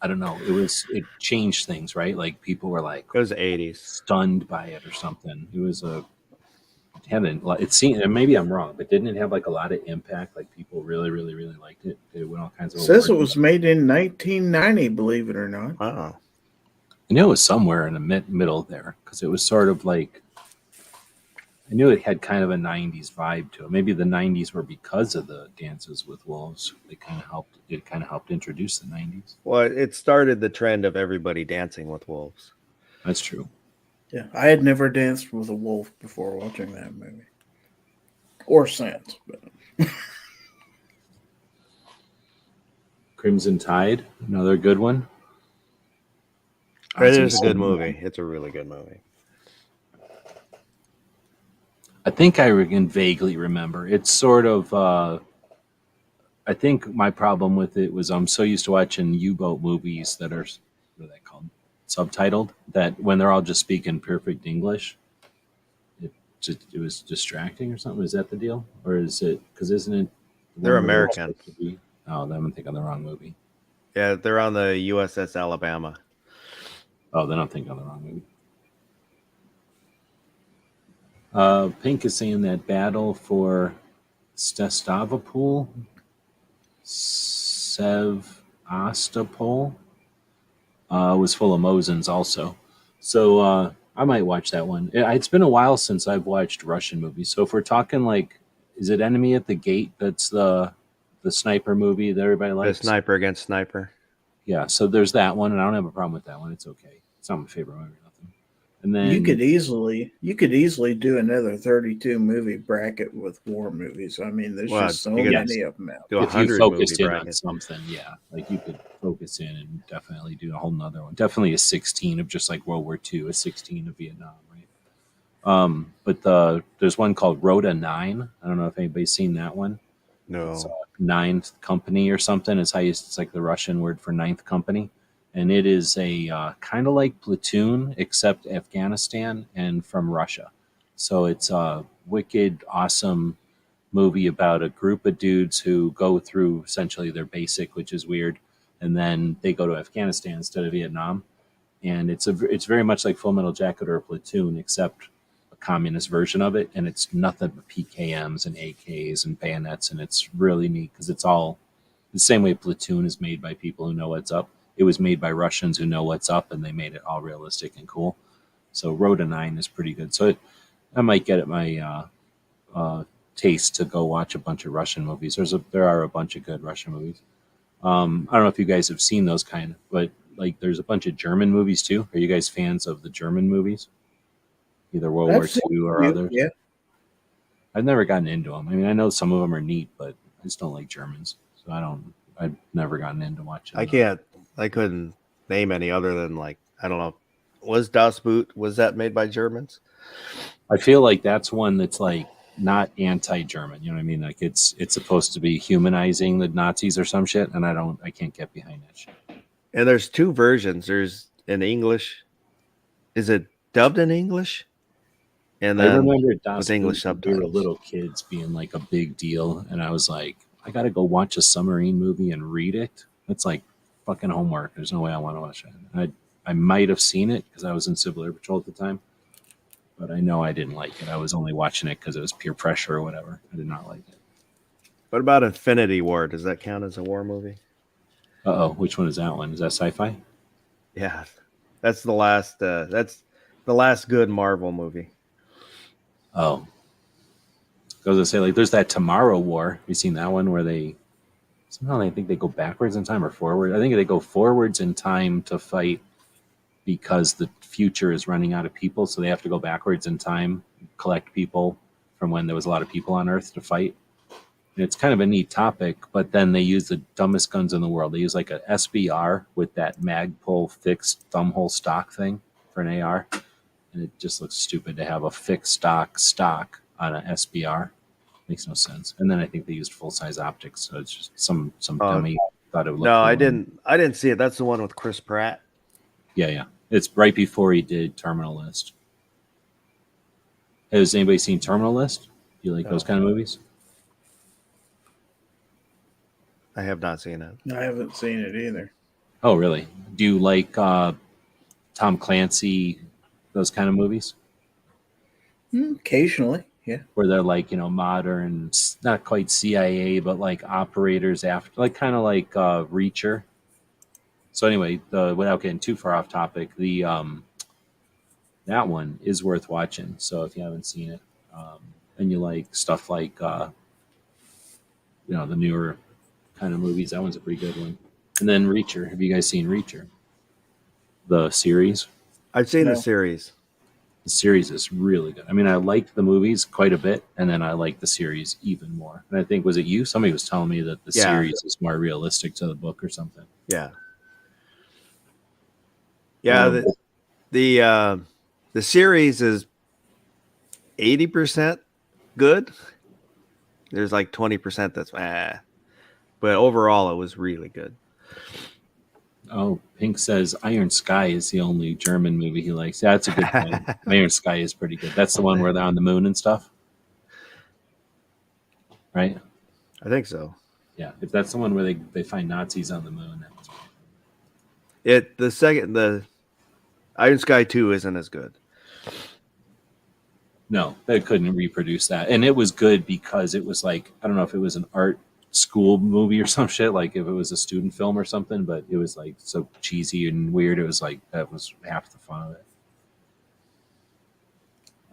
I don't know. It changed things, right? Like people were like, it was the 80s, stunned by it or something. It seemed, and maybe I'm wrong, but didn't it have like a lot of impact? Like people really, really, really liked it. It went all kinds of. It says it was made in 1990, believe it or not. Oh. I knew it was somewhere in the middle there because it was sort of like. I knew it had kind of a 90s vibe to it. Maybe the 90s were because of the Dances with Wolves. It kind of helped introduce the 90s. Well, it started the trend of everybody dancing with wolves. That's true. Yeah, I had never danced with a wolf before watching that movie. Or since. But. Crimson Tide, another good one. It is a good movie. It's a really good movie. I think I can vaguely remember. It's sort of. I think my problem with it was I'm so used to watching U-boat movies that are what are they called? subtitled, that when they're all just speaking perfect English, it was distracting or something. Is that the deal, or is it because isn't it the They're one where they're American. supposed to be? Oh, then I'm thinking of the wrong movie. Yeah, they're on the USS Alabama. Oh, then I'm thinking of the wrong movie. Pink is saying that battle for Sestavopol, Sevastopol, was full of Mosins also. So I might watch that one. It's been a while since I've watched Russian movies. So if we're talking like, is it Enemy at the Gate? That's the sniper movie that everybody The likes. Sniper Against Sniper. Yeah. So there's that one, and I don't have a problem with that one. It's okay. It's not my favorite movie or nothing. And then you could easily do another 32 movie bracket with war movies. I mean, there's Well, just so you could many of them out. do if you 100 movie focused in on bracket. something, yeah, like you could focus in and definitely do a whole nother one. Definitely a 16 of just like World War II, a 16 of Vietnam, right? But there's one called Rota 9. I don't know if anybody's seen that one. It's No. Ninth Company or something. It's like the Russian word for Ninth Company, and it is a kind of like Platoon except Afghanistan and from Russia. So it's a wicked, awesome movie about a group of dudes who go through essentially their basic, which is weird, and then they go to Afghanistan instead of Vietnam, and it's very much like Full Metal Jacket or a Platoon, except a communist version of it, and it's nothing but PKMs and AKs and bayonets, and it's really neat because it's all the same way Platoon is made by people who know what's up. It was made by Russians who know what's up, and they made it all realistic and cool. So Rota 9 is pretty good. So I might get at my taste to go watch a bunch of Russian movies. There are a bunch of good Russian movies. I don't know if you guys have seen those kind, but like there's a bunch of German movies too. Are you guys fans of the German movies, either World I've War seen II or you, others? yeah. I've never gotten into them. I mean, I know some of them are neat, but I just don't like Germans, so I don't. I've never gotten into watching. I couldn't name any other than like, I don't know. Was Das Boot, was that made by Germans? I feel like that's one that's like not anti-German. You know what I mean? Like it's supposed to be humanizing the Nazis or some shit, and I can't get behind that shit. And there's two versions. There's in English. Is it dubbed in English? And I then remember with Das Boot English when we were subtitles. little kids being like a big deal, and I was like, I gotta go watch a submarine movie and read it. That's like fucking homework. There's no way I want to watch it. I might have seen it because I was in Civil Air Patrol at the time, but I know I didn't like it. I was only watching it because it was peer pressure or whatever. I did not like it. What about Infinity War? Does that count as a war movie? Which one is that one? Is that sci-fi? Yeah. That's the last good Marvel movie. Oh, I was gonna say like there's that Tomorrow War. You seen that one where they somehow I think they go backwards in time or forward. I think they go forwards in time to fight because the future is running out of people, so they have to go backwards in time, collect people from when there was a lot of people on Earth to fight. And it's kind of a neat topic, but then they use the dumbest guns in the world. They use like a SBR with that Magpul fixed thumbhole stock thing for an AR, and it just looks stupid to have a fixed stock on an SBR. Makes no sense. And then I think they used full size optics, so it's just some dummy thought it would look No, cool. I didn't see it. That's the one with Chris Pratt. Yeah. It's right before he did Terminal List. Has anybody seen Terminal List? Do you like those kind of movies? I have not seen it. I haven't seen it either. Oh, really? Do you like Tom Clancy, those kind of movies? Occasionally, yeah. Where they're like, modern, not quite CIA, but like operators after, like kind of like Reacher. So anyway, without getting too far off topic, the that one is worth watching. So if you haven't seen it, and you like stuff like the newer kind of movies, that one's a pretty good one. And then Reacher. Have you guys seen Reacher? The series? I've seen the No. series. The series is really good. I mean, I liked the movies quite a bit, and then I like the series even more. And I think, was it you? Somebody was telling me that the series is more realistic to the book or something. Yeah. Yeah. The series is 80% good. There's like 20% that's but overall it was really good. Oh, Pink says Iron Sky is the only German movie he likes. Yeah, that's a good point. Iron Sky is pretty good. That's the one where they're on the moon and stuff, right? I think so. Yeah, if that's the one where they find Nazis on the moon. That's The Iron Sky 2 isn't as good. No, they couldn't reproduce that. And it was good because it was like, I don't know if it was an art school movie or some shit, like if it was a student film or something, but it was like so cheesy and weird. It was like, that was half the fun of it.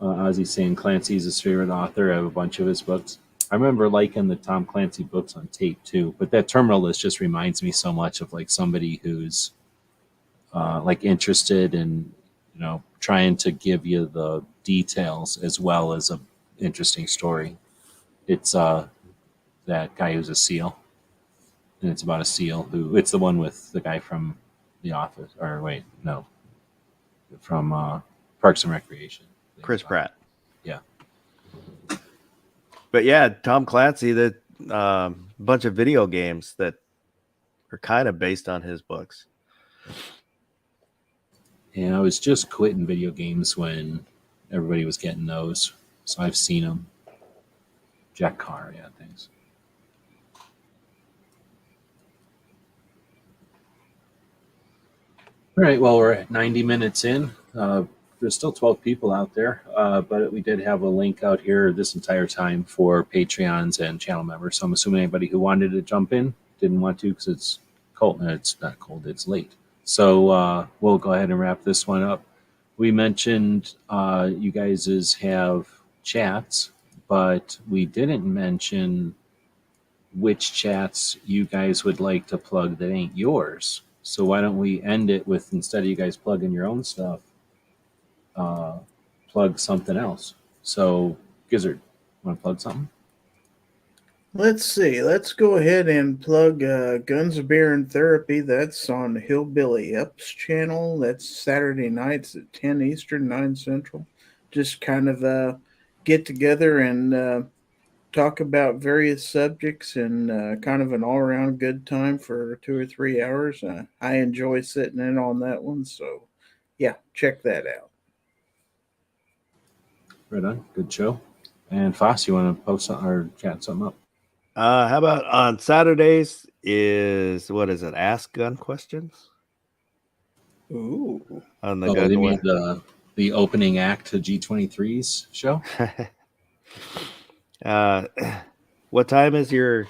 Ozzy's saying Clancy's his favorite author. I have a bunch of his books. I remember liking the Tom Clancy books on tape too, but that terminal list just reminds me so much of like somebody who's like interested in, trying to give you the details as well as a interesting story. It's that guy who's a SEAL, and it's about a SEAL who. It's the one with the guy from The Office, or wait, no, from Parks and Recreation. Chris Pratt. Yeah. But yeah, Tom Clancy, the bunch of video games that are kind of based on his books. And I was just quitting video games when everybody was getting those, so I've seen them. Jack Carr, yeah, thanks. All right, well, we're at 90 minutes in. There's still 12 people out there, but we did have a link out here this entire time for Patreons and channel members. So I'm assuming anybody who wanted to jump in didn't want to because it's cold. It's not cold, it's late. So we'll go ahead and wrap this one up. We mentioned you guys have chats, but we didn't mention which chats you guys would like to plug that ain't yours. So why don't we end it with, instead of you guys plugging your own stuff, uh, plug something else. So, Gizzard, want to plug something? Let's see. Let's go ahead and plug Guns, Beer, and Therapy. That's on Hillbilly Up's channel. That's Saturday nights at 10 Eastern, 9 Central. Just kind of get together and talk about various subjects and kind of an all around good time for 2 or 3 hours. I enjoy sitting in on that one. So, yeah, check that out. Right on. Good show. And Foss, you want to post something or chat something up? How about on Saturdays what is it? Ask Gun Questions? Ooh. On the Oh, gun they mean the opening act to G23's show? What time is your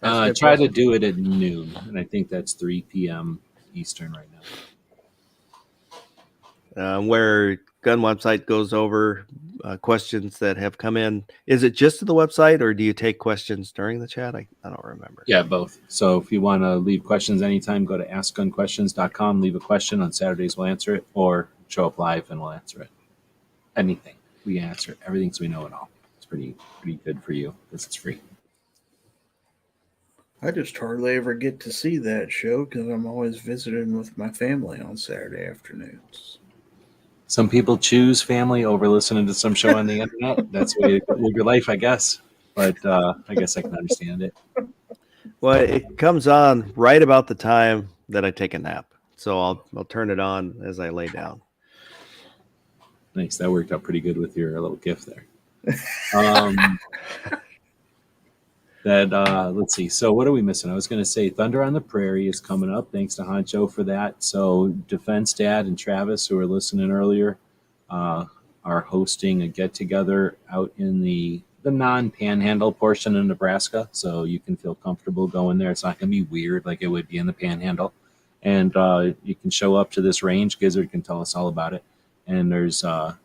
Try to do it at noon, and I think that's 3 p.m. Eastern right now. Where Gun Website goes over questions that have come in. Is it just to the website, or do you take questions during the chat? I don't remember. Yeah, both. So if you want to leave questions anytime, go to askgunquestions.com, leave a question. On Saturdays, we'll answer it, or show up live and we'll answer it. Anything. We answer it. Everything, so we know it all. It's pretty good for you because it's free. I just hardly ever get to see that show because I'm always visiting with my family on Saturday afternoons. Some people choose family over listening to some show on the internet. That's the way you live your life, I guess. But I guess I can understand it. Well, it comes on right about the time that I take a nap, so I'll turn it on as I lay down. Nice. That worked out pretty good with your little gift there. Let's see. So what are we missing? I was going to say Thunder on the Prairie is coming up. Thanks to Honcho for that. So Defense Dad and Travis, who were listening earlier, are hosting a get together out in the non-Panhandle portion of Nebraska. So you can feel comfortable going there. It's not going to be weird like it would be in the Panhandle. And you can show up to this range. Gizzard can tell us all about it. And there's, I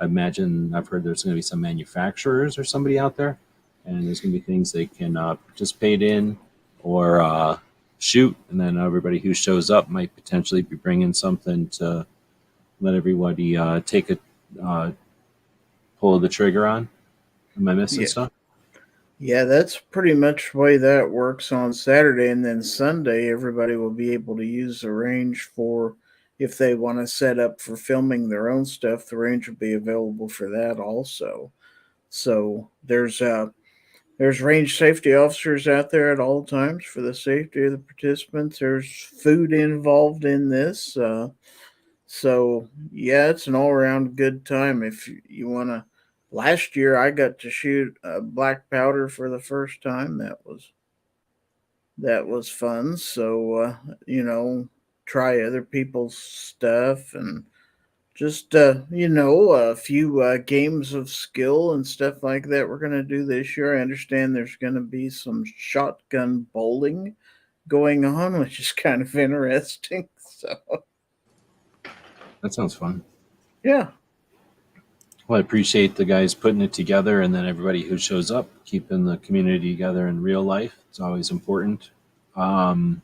imagine, I've heard there's going to be some manufacturers or somebody out there. And there's going to be things they can participate in or shoot. And then everybody who shows up might potentially be bringing something to let everybody take a pull the trigger on. Am I missing stuff? Yeah, that's pretty much the way that works on Saturday. And then Sunday, everybody will be able to use the range for, if they want to set up for filming their own stuff, the range will be available for that also. So there's There's range safety officers out there at all times for the safety of the participants. There's food involved in this. So, yeah, it's an all around good time if you want to. Last year, I got to shoot black powder for the first time. That was fun. So, try other people's stuff and just a few games of skill and stuff like that we're going to do this year. I understand there's going to be some shotgun bowling going on, which is kind of interesting. So That sounds fun. yeah. Well, I appreciate the guys putting it together, and then everybody who shows up, keeping the community together in real life. It's always important. Um,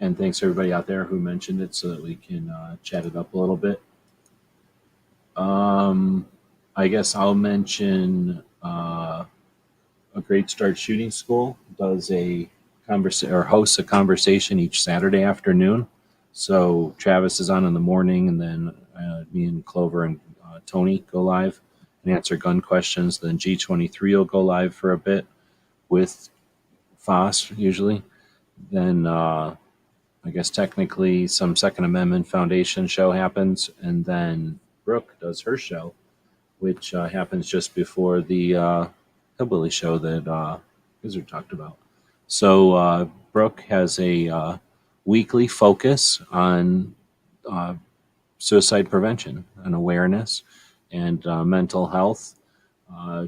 and thanks to everybody out there who mentioned it so that we can chat it up a little bit. I guess I'll mention a Great Start Shooting School does a or hosts a conversation each Saturday afternoon. So Travis is on in the morning, and then me and Clover and Tony go live and answer gun questions. Then G23 will go live for a bit with Foss usually. Then I guess technically some Second Amendment Foundation show happens, and then Brooke does her show, which happens just before the Hillbilly show that Gizzard talked about. So Brooke has a weekly focus on suicide prevention and awareness and mental health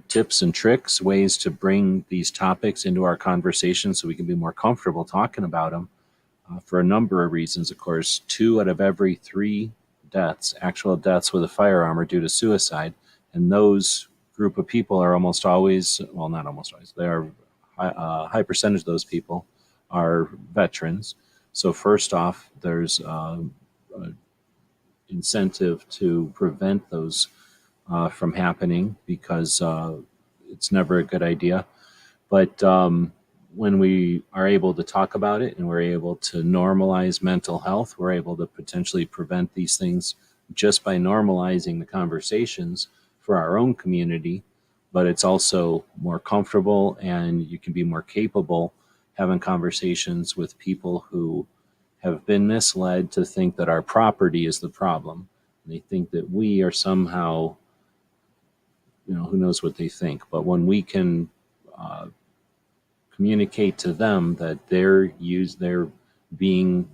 tips and tricks, ways to bring these topics into our conversation so we can be more comfortable talking about them for a number of reasons. Of course, 2 out of every 3 deaths, actual deaths with a firearm, are due to suicide. And those group of people are almost always, well, not almost always, they are high percentage of those people are veterans. So first off, there's incentive to prevent those from happening because it's never a good idea. But when we are able to talk about it and we're able to normalize mental health, we're able to potentially prevent these things just by normalizing the conversations for our own community. But it's also more comfortable, and you can be more capable having conversations with people who have been misled to think that our property is the problem. And they think that we are somehow, who knows what they think. But when we can communicate to them that they're being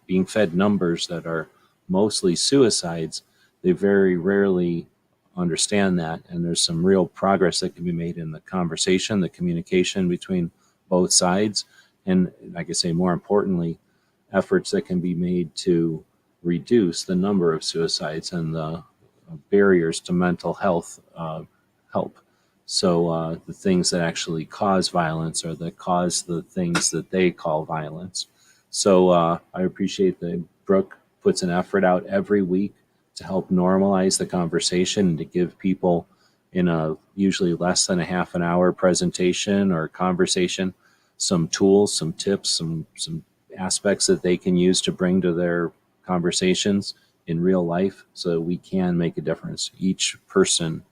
being fed numbers that are mostly suicides, they very rarely understand that, and there's some real progress that can be made in the conversation, the communication between both sides, and like I say, more importantly, efforts that can be made to reduce the number of suicides and the barriers to mental health help. So the things that actually cause violence or that cause the things that they call violence. So I appreciate that Brooke puts an effort out every week to help normalize the conversation and to give people in a usually less than a half an hour presentation or conversation some tools, some tips, some aspects that they can use to bring to their conversations in real life so that we can make a difference. Each person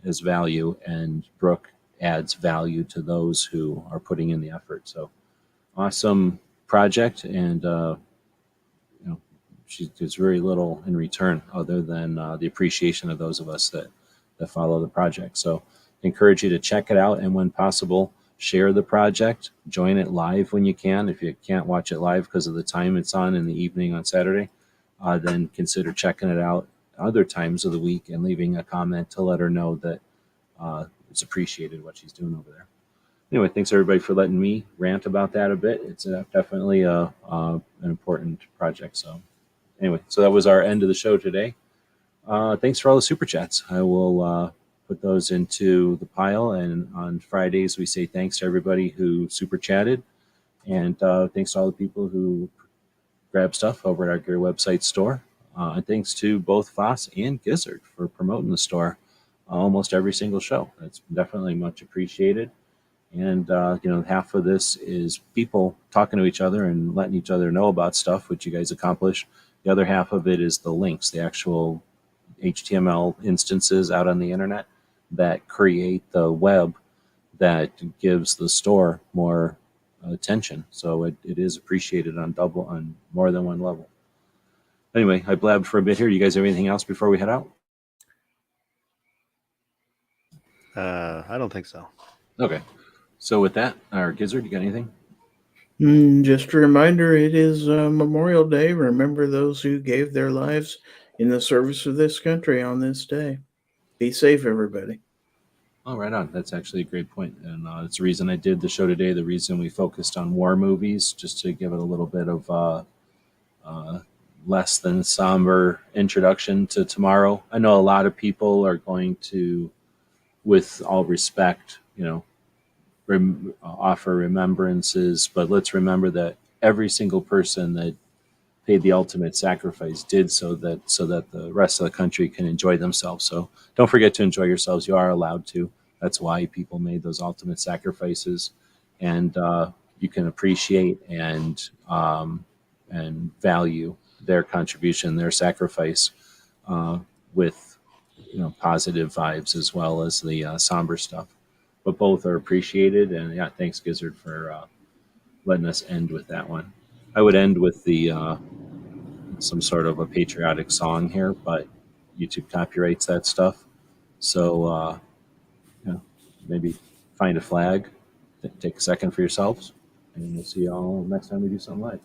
has value, and Brooke adds value to those who are putting in the effort. So awesome project, and she gets very little in return other than the appreciation of those of us that follow the project. So encourage you to check it out, and when possible, share the project, join it live when you can. If you can't watch it live because of the time it's on in the evening on Saturday, then consider checking it out other times of the week and leaving a comment to let her know that it's appreciated what she's doing over there. Anyway, thanks everybody for letting me rant about that a bit. It's definitely an important project. So anyway, so that was our end of the show today. Thanks for all the super chats. I will put those into the pile, and on Fridays we say thanks to everybody who super chatted, and thanks to all the people who grab stuff over at our Gear website store. And thanks to both Foss and Gizzard for promoting the store almost every single show. That's definitely much appreciated. And half of this is people talking to each other and letting each other know about stuff, which you guys accomplish. The other half of it is the links, the actual HTML instances out on the internet. that create the web that gives the store more attention. So it is appreciated on more than one level. Anyway, I blabbed for a bit here. You guys have anything else before we head out? I don't think so. Okay. So with that, our Gizzard, you got anything? Just a reminder, it is Memorial Day. Remember those who gave their lives in the service of this country on this day. Be safe, everybody. Oh, right on. That's actually a great point. And it's the reason I did the show today, the reason we focused on war movies, just to give it a little bit of less than somber introduction to tomorrow. I know a lot of people are going to, with all respect, offer remembrances, but let's remember that every single person that paid the ultimate sacrifice did so that the rest of the country can enjoy themselves. So don't forget to enjoy yourselves. You are allowed to. That's why people made those ultimate sacrifices, and you can appreciate and value their contribution, their sacrifice, with positive vibes as well as the somber stuff. But both are appreciated, and yeah, thanks Gizzard for letting us end with that one. I would end with the some sort of a patriotic song here, but YouTube copyrights that stuff. So maybe find a flag, take a second for yourselves, and we'll see y'all next time we do something live.